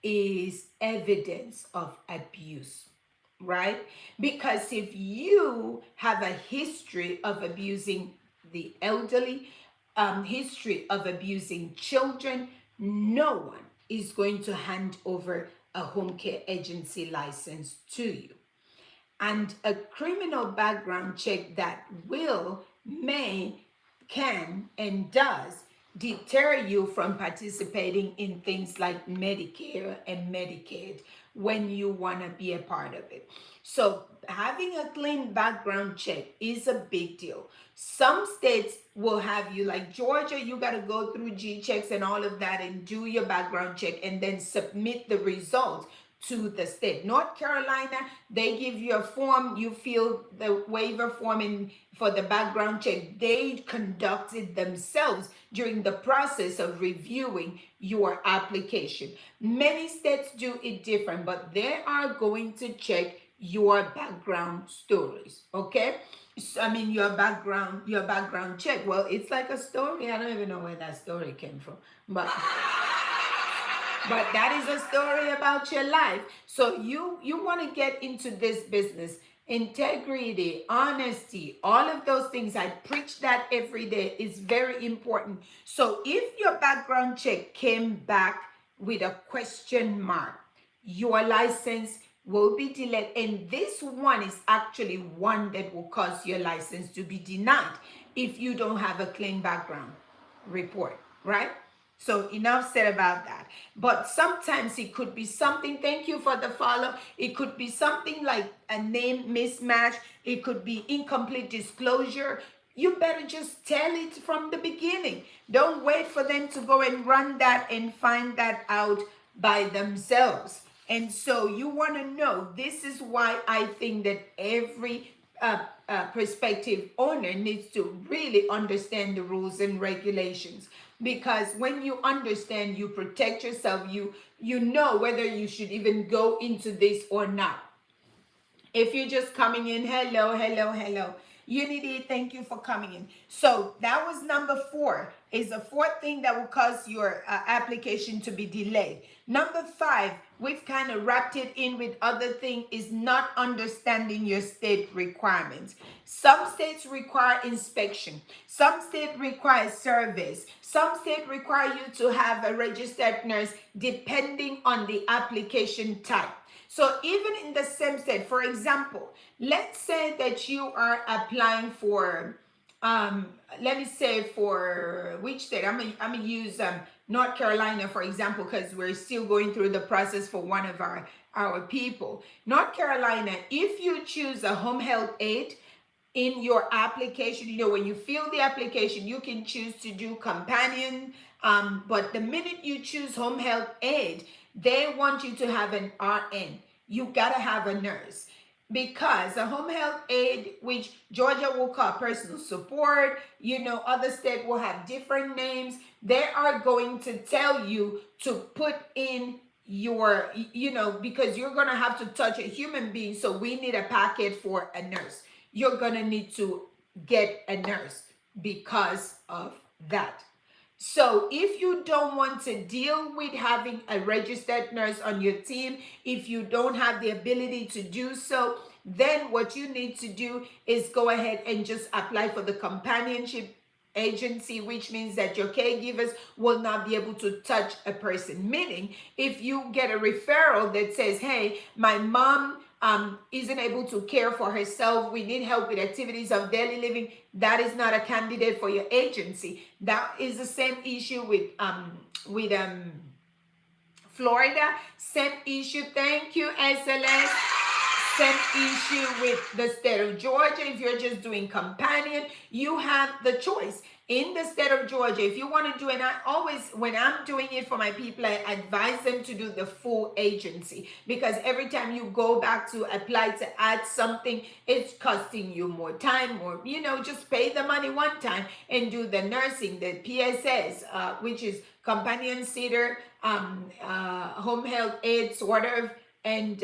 [SPEAKER 1] is evidence of abuse, right? Because if you have a history of abusing the elderly, history of abusing children, no one is going to hand over a home care agency license to you. And a criminal background check that will, may, can, and does deter you from participating in things like Medicare and Medicaid when you want to be a part of it. So having a clean background check is a big deal. Some states will have you, like Georgia, you got to go through G checks and all of that and do your background check and then submit the results to the state. North Carolina, they give you a form, you fill the waiver form in for the background check. They conduct it themselves during the process of reviewing your application. Many states do it different, but they are going to check your background stories, okay? So, I mean your background check. Well, it's like a story. I don't even know where that story came from, but that is a story about your life. So you want to get into this business. Integrity, honesty, all of those things, I preach that every day, is very important. So if your background check came back with a question mark, your license will be delayed. And this one is actually one that will cause your license to be denied if you don't have a clean background report, right? So enough said about that. But sometimes it could be something, thank you for the follow. It could be something like a name mismatch. It could be incomplete disclosure. You better just tell it from the beginning. Don't wait for them to go and run that and find that out by themselves. And so you want to know, this is why I think that every prospective owner needs to really understand the rules and regulations, because when you understand, you protect yourself, you know whether you should even go into this or not. If you're just coming in, hello, hello, hello. Unity, thank you for coming in. So that was number 4, is the fourth thing that will cause your application to be delayed. Number 5, we've kind of wrapped it in with other thing, is not understanding your state requirements. Some states require inspection. Some states require surveys. Some states require you to have a registered nurse depending on the application type. So even in the same state, for example, let's say that you are applying for, let me say for which state? I'm gonna use North Carolina, for example, because we're still going through the process for one of our people. North Carolina, if you choose a home health aide in your application, when you fill the application, you can choose to do companion, but the minute you choose home health aide, they want you to have an RN. You gotta have a nurse, because a home health aide, which Georgia will call personal support, other states will have different names. They are going to tell you to put in your, because you're gonna have to touch a human being. So we need a packet for a nurse. You're gonna need to get a nurse because of that. So if you don't want to deal with having a registered nurse on your team, if you don't have the ability to do so, then what you need to do is go ahead and just apply for the companionship agency, which means that your caregivers will not be able to touch a person. Meaning, if you get a referral that says, hey, my mom isn't able to care for herself, we need help with activities of daily living, that is not a candidate for your agency. That is the same issue with Florida. Same issue. Thank you, SLS. Same issue with the state of Georgia. If you're just doing companion, you have the choice. In the state of Georgia, if you want to do, and I always, when I'm doing it for my people, I advise them to do the full agency, because every time you go back to apply to add something, it's costing you more time, or, just pay the money one time and do the nursing, the PSS, which is companion sitter, home health aid, sort of, and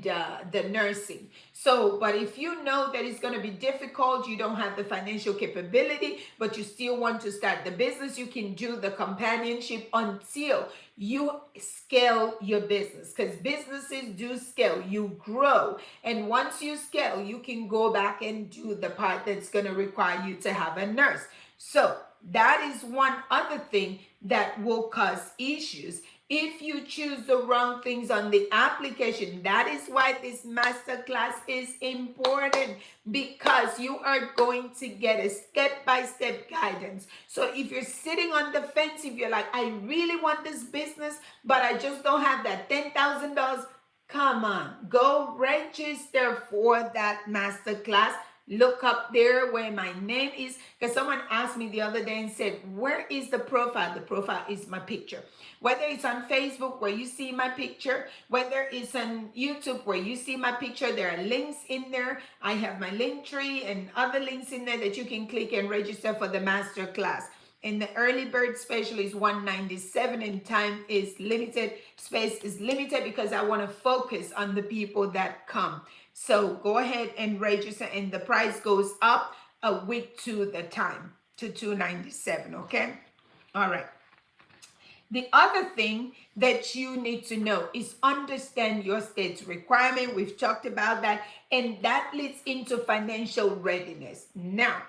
[SPEAKER 1] the nursing. So, but if you know that it's going to be difficult, you don't have the financial capability, but you still want to start the business, you can do the companionship until you scale your business, because businesses do scale, you grow. And once you scale, you can go back and do the part that's going to require you to have a nurse. So that is one other thing that will cause issues. If you choose the wrong things on the application, that is why this masterclass is important, because you are going to get a step-by-step guidance. So if you're sitting on the fence, if you're like, I really want this business, but I just don't have that $10,000, come on, go register for that masterclass. look up there where my name is, because someone asked me the other day and said, where is the profile? The profile is my picture. Whether it's on Facebook where you see my picture, whether it's on YouTube where you see my picture, there are links in there. I have my link tree and other links in there that you can click and register for the master class. And the early bird special is $197, and time is limited, space is limited, because I want to focus on the people that come. So go ahead and register, and the price goes up a week to the time to $297. Okay, all right. The other thing that you need to know is understand your state's requirement. We've talked about that, and that leads into financial readiness. Now,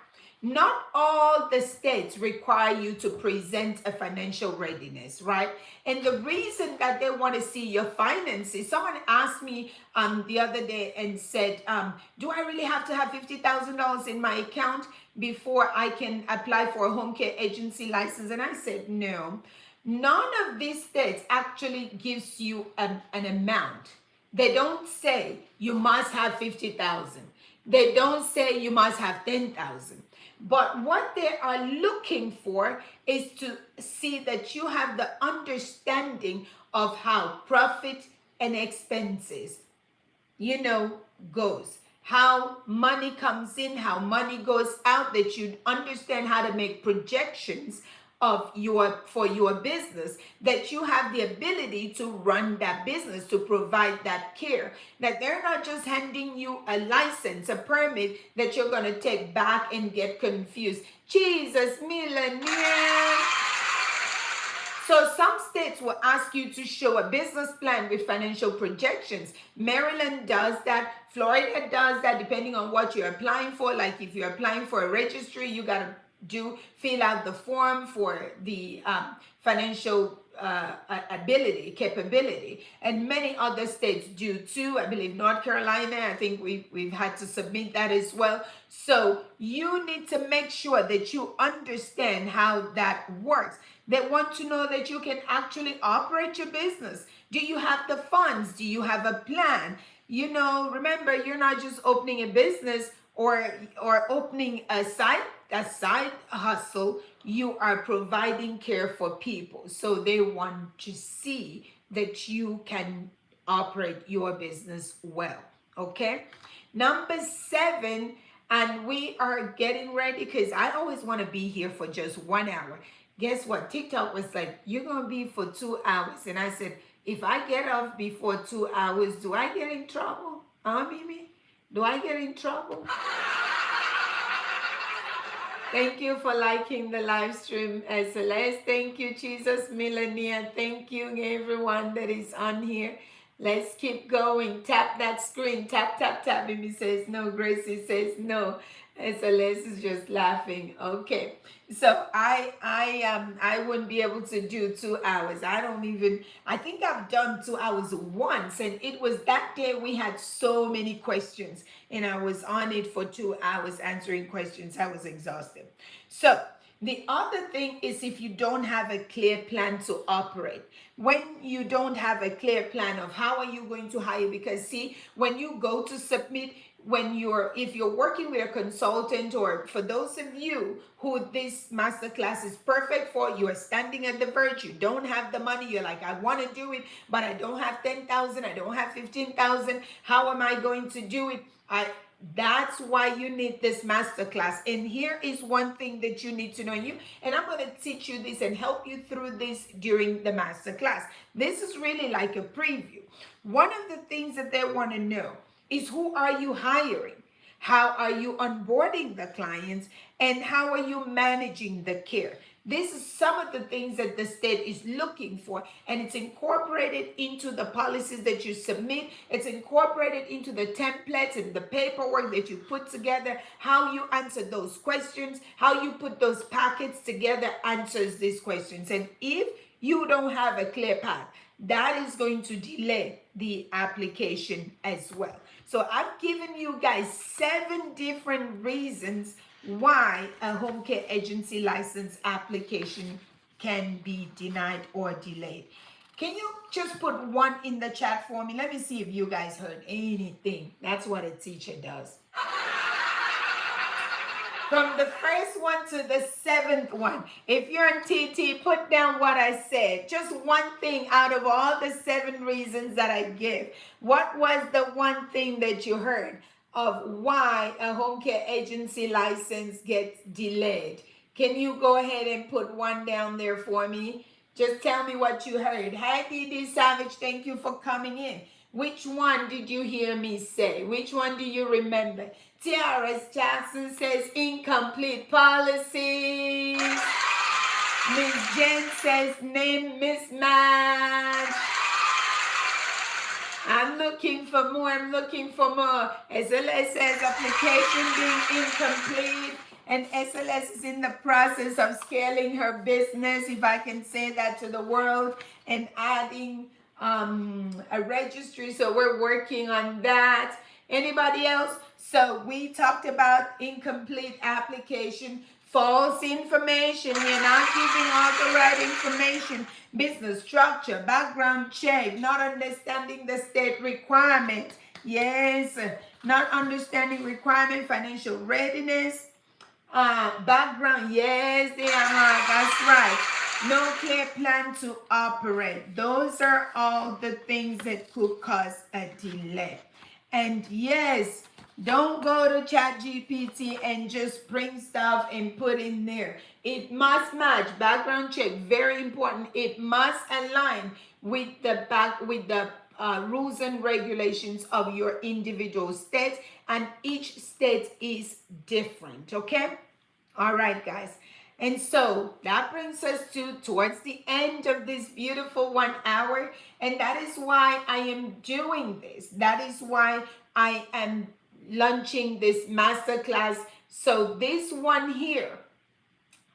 [SPEAKER 1] not all the states require you to present a financial readiness, right? And the reason that they want to see your finances, someone asked me the other day and said, do I really have to have $50,000 in my account before I can apply for a home care agency license? And I said, no. None of these states actually gives you an amount. They don't say you must have 50,000. They don't say you must have 10,000. But what they are looking for is to see that you have the understanding of how profit and expenses, goes, how money comes in, how money goes out, that you understand how to make projections for your business, that you have the ability to run that business, to provide that care, that they're not just handing you a license, a permit that you're going to take back and get confused. Jesus, millionaire. So some states will ask you to show a business plan with financial projections. Maryland does that. Florida does that, depending on what you're applying for. Like if you're applying for a registry, you got to fill out the form for the financial capability, and many other states do too. I believe North Carolina, I think we've had to submit that as well. So you need to make sure that you understand how that works. They want to know that you can actually operate your business. Do you have the funds? Do you have a plan? Remember, you're not just opening a business or opening a side hustle. You are providing care for people, so they want to see that you can operate your business well. Okay, number 7, and we are getting ready, because I always want to be here for just 1 hour. Guess what? TikTok was like, you're gonna be for 2 hours, and I said, if I get off before 2 hours, do I get in trouble? Mimi? Do I get in trouble? Thank you for liking the live stream, Celeste. Thank you, Jesus, Melania. Thank you, everyone that is on here. Let's keep going. Tap that screen. Tap, tap, tap. Mimi says no. Gracie says no. And Celeste is just laughing. Okay. So I wouldn't be able to do 2 hours. I think I've done 2 hours once, and it was that day we had so many questions, and I was on it for 2 hours answering questions. I was exhausted. So the other thing is, if you don't have a clear plan to operate, when you don't have a clear plan of how are you going to hire, because see, when you go to submit, if you're working with a consultant, or for those of you who this masterclass is perfect for, you are standing at the verge, you don't have the money, you're like, I want to do it, but I don't have 10,000, I don't have 15,000, how am I going to do it? That's why you need this masterclass. And here is one thing that you need to know, and I'm going to teach you this and help you through this during the masterclass. This is really like a preview. One of the things that they want to know is, who are you hiring? How are you onboarding the clients? And how are you managing the care? This is some of the things that the state is looking for, and it's incorporated into the policies that you submit. It's incorporated into the templates and the paperwork that you put together. How you answer those questions, how you put those packets together answers these questions. And if you don't have a clear path, that is going to delay the application as well. So I've given you guys 7 different reasons why a home care agency license application can be denied or delayed. Can you just put 1 in the chat for me? Let me see if you guys heard anything. That's what a teacher does. From the first one to the seventh one. If you're in TT, put down what I said. Just one thing out of all the 7 reasons that I give. What was the one thing that you heard of why a home care agency license gets delayed? Can you go ahead and put one down there for me? Just tell me what you heard. Hi, Dee Savage. Thank you for coming in. Which one did you hear me say? Which one do you remember? TRS Jackson says incomplete policies. Miss Jen says name mismatch. I'm looking for more. I'm looking for more. SLS says application being incomplete. And SLS is in the process of scaling her business, if I can say that to the world, and adding a registry. So we're working on that. Anybody else? So we talked about incomplete application, false information. We're not giving all the right information. Business structure, background check, not understanding the state requirement. Yes, not understanding requirement, financial readiness, background. Yes, they are. That's right. No clear plan to operate. Those are all the things that could cause a delay. And yes, don't go to ChatGPT and just bring stuff and put in there. It must match. Background check, very important. It must align with the rules and regulations of your individual state, and each state is different. Okay. All right, guys. And so that brings us to towards the end of this beautiful 1 hour. And that is why I am doing this. That is why I am launching this masterclass. So this one here,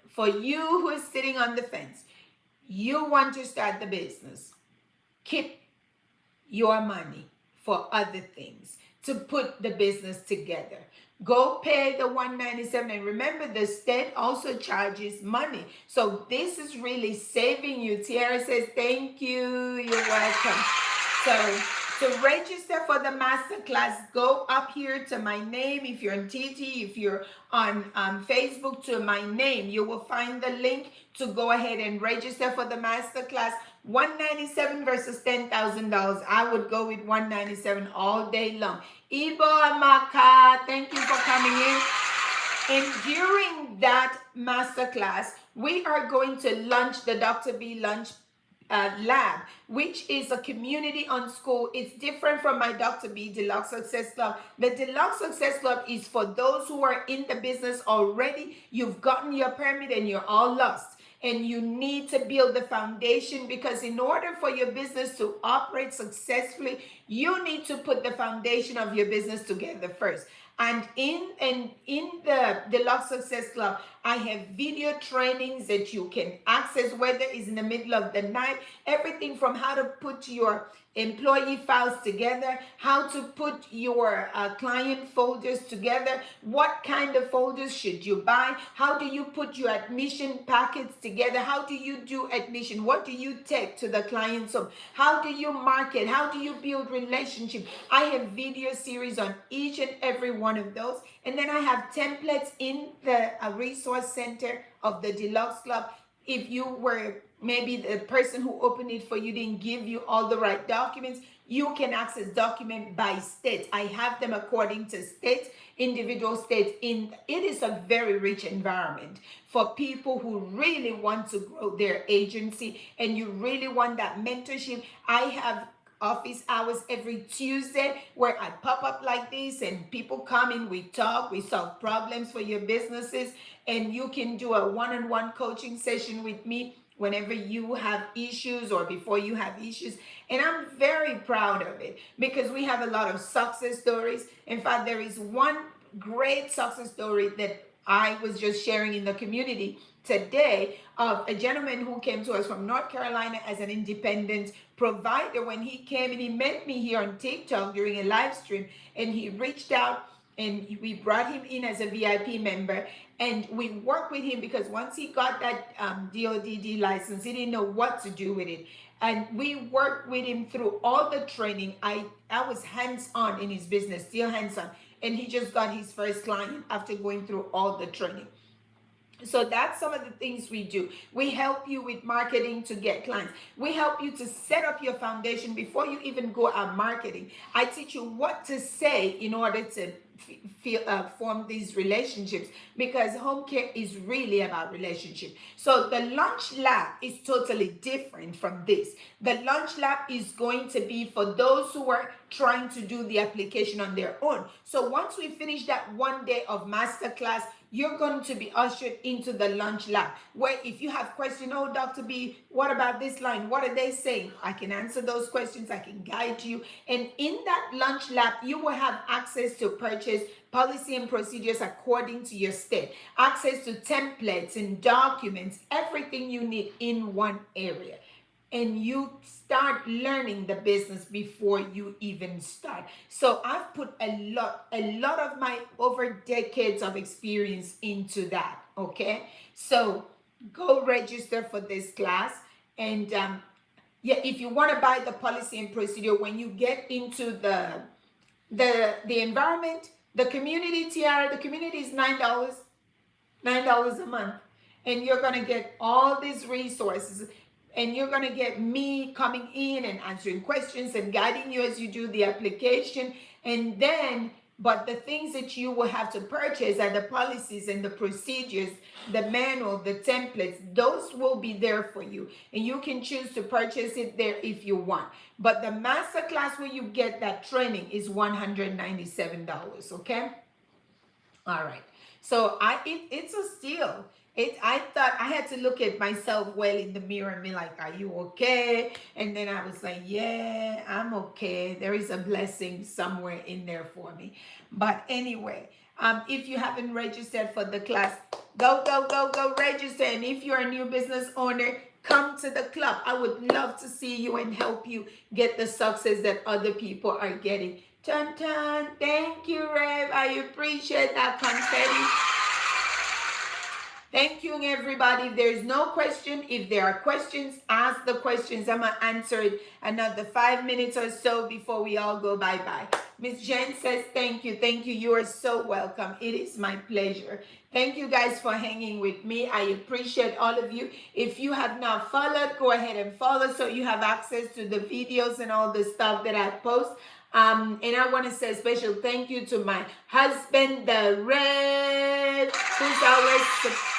[SPEAKER 1] for you who is sitting on the fence, you want to start the business, keep your money for other things to put the business together. Go pay the 197, and remember the state also charges money. So this is really saving you. Tiara says thank you. You're welcome. So to register for the masterclass, go up here to my name. If you're on TT, if you're on Facebook, to my name, you will find the link to go ahead and register for the masterclass. $197 versus $10,000. I would go with $197 all day long. Ibo Amaka, thank you for coming in. And during that masterclass, we are going to launch the Dr.B Lunch Lab, which is a community on school. It's different from my Dr.B Deluxe Success Club. The Deluxe Success Club is for those who are in the business already. You've gotten your permit and you're all lost. And you need to build the foundation, because in order for your business to operate successfully, you need to put the foundation of your business together first. And in the Deluxe Success Club, I have video trainings that you can access, whether it's in the middle of the night, everything from how to put your employee files together, how to put your client folders together, what kind of folders should you buy, how do you put your admission packets together, how do you do admission, what do you take to the client's home, how do you market, how do you build relationship. I have video series on each and every one of those, and then I have templates in the resource center of the Deluxe Club. If you were maybe the person who opened it for you didn't give you all the right documents, you can access document by state. I have them according to state, individual states. It is a very rich environment for people who really want to grow their agency and you really want that mentorship. I have office hours every Tuesday where I pop up like this and people come in, we talk, we solve problems for your businesses, and you can do a one-on-one coaching session with me whenever you have issues or before you have issues. And I'm very proud of it because we have a lot of success stories. In fact, there is one great success story that I was just sharing in the community today of a gentleman who came to us from North Carolina as an independent provider. When he came and he met me here on TikTok during a live stream, and he reached out and we brought him in as a VIP member, and we worked with him because once he got that DODD license, he didn't know what to do with it. And we worked with him through all the training. I was hands-on in his business, still hands-on. and he just got his first client after going through all the training. So that's some of the things we do. We help you with marketing to get clients. We help you to set up your foundation before you even go out marketing. I teach you what to say in order to form these relationships, because home care is really about relationship. So the lunch lab is totally different from this. The lunch lab is going to be for those who are trying to do the application on their own. So once we finish that 1 day of masterclass, you're going to be ushered into the lunch lab, where if you have questions, oh, Dr. B, what about this line? What are they saying? I can answer those questions. I can guide you. And in that lunch lab, you will have access to purchase policy and procedures according to your state, access to templates and documents, everything you need in one area. And you start learning the business before you even start. So I've put a lot of my over decades of experience into that. Okay, so go register for this class. And yeah, if you want to buy the policy and procedure, when you get into the environment, the community tiara, the community is $9 a month, and you're going to get all these resources, and you're going to get me coming in and answering questions and guiding you as you do the application. And then, but the things that you will have to purchase are the policies and the procedures, the manual, the templates. Those will be there for you, and you can choose to purchase it there if you want. But the masterclass where you get that training is $197. Okay. All right. So it's a steal. I thought I had to look at myself well in the mirror and be like, are you okay? And then I was like, yeah, I'm okay. There is a blessing somewhere in there for me. But anyway, if you haven't registered for the class, go register. And if you're a new business owner, come to the club. I would love to see you and help you get the success that other people are getting. Tan tan, thank you, Rev. I appreciate that confetti. Thank you, everybody. If there's no question, if there are questions, ask the questions. I'm going to answer it another 5 minutes or so before we all go bye-bye. Miss Jen says, thank you. Thank you. You are so welcome. It is my pleasure. Thank you guys for hanging with me. I appreciate all of you. If you have not followed, go ahead and follow so you have access to the videos and all the stuff that I post. And I want to say a special thank you to my husband, the Red, who's always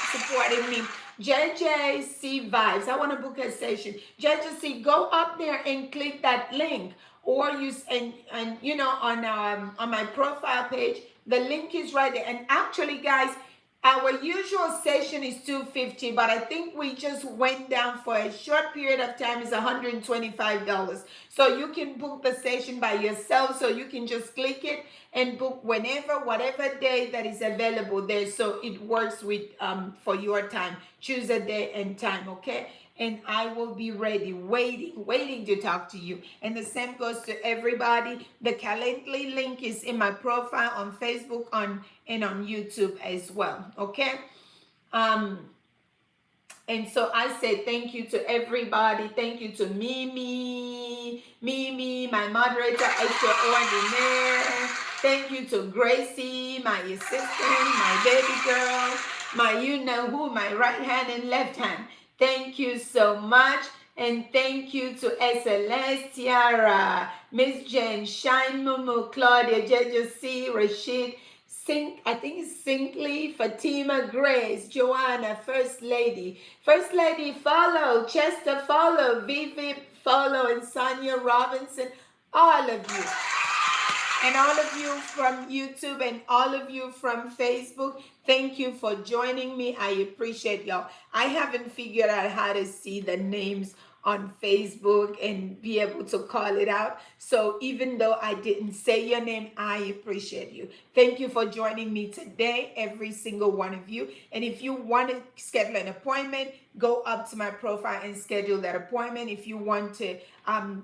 [SPEAKER 1] supporting me. JJC Vibes. I want to book a session. JJC, go up there and click that link, or use and you know, on my profile page, the link is right there. And actually, guys, our usual session is $250, but I think we just went down for a short period of time. It's $125. So you can book the session by yourself. So you can just click it and book whenever, whatever day that is available there. So it works with for your time. Choose a day and time, okay? And I will be ready, waiting to talk to you. And the same goes to everybody. The Calendly link is in my profile on Facebook and on YouTube as well. Okay. And so I say thank you to everybody. Thank you to Mimi, my moderator extraordinaire. Thank you to Gracie, my assistant, my baby girl, my you know who, my right hand and left hand. Thank you so much. And thank you to SLS, Tiara, Miss Jen, Shine Mumu, Claudia, Jejo C, Rashid, I think it's Sinkley, Fatima, Grace, Joanna, First Lady. First Lady, follow. Chester, follow. Vivi, follow. And Sonia Robinson, all of you. And all of you from YouTube and all of you from Facebook, thank you for joining me. I appreciate y'all. I haven't figured out how to see the names on Facebook and be able to call it out. So even though I didn't say your name, I appreciate you. Thank you for joining me today, every single one of you. And if you want to schedule an appointment, go up to my profile and schedule that appointment. If you want to,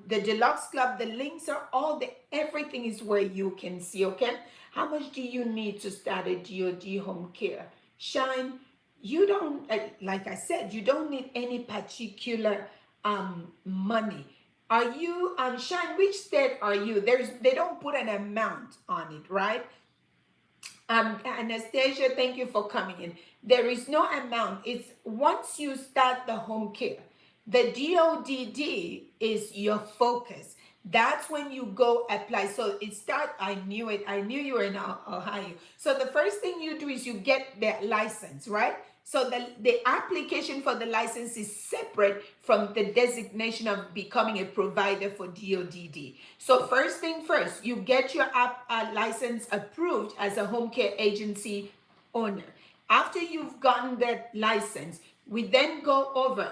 [SPEAKER 1] the Deluxe Club, the links are all there. Everything is where you can see, okay? How much do you need to start a DoD home care? Shine, you don't, like I said, you don't need any particular money. Are you Shine, which state are you? They don't put an amount on it, right? Anastasia, thank you for coming in. There is no amount. It's once you start the home care, the DODD is your focus. That's when you go apply. So it start. I knew it. I knew you were in Ohio. So the first thing you do is you get the license, right? So the application for the license is separate from the designation of becoming a provider for DODD. So first thing first, you get your license approved as a home care agency owner. After you've gotten that license, we then go over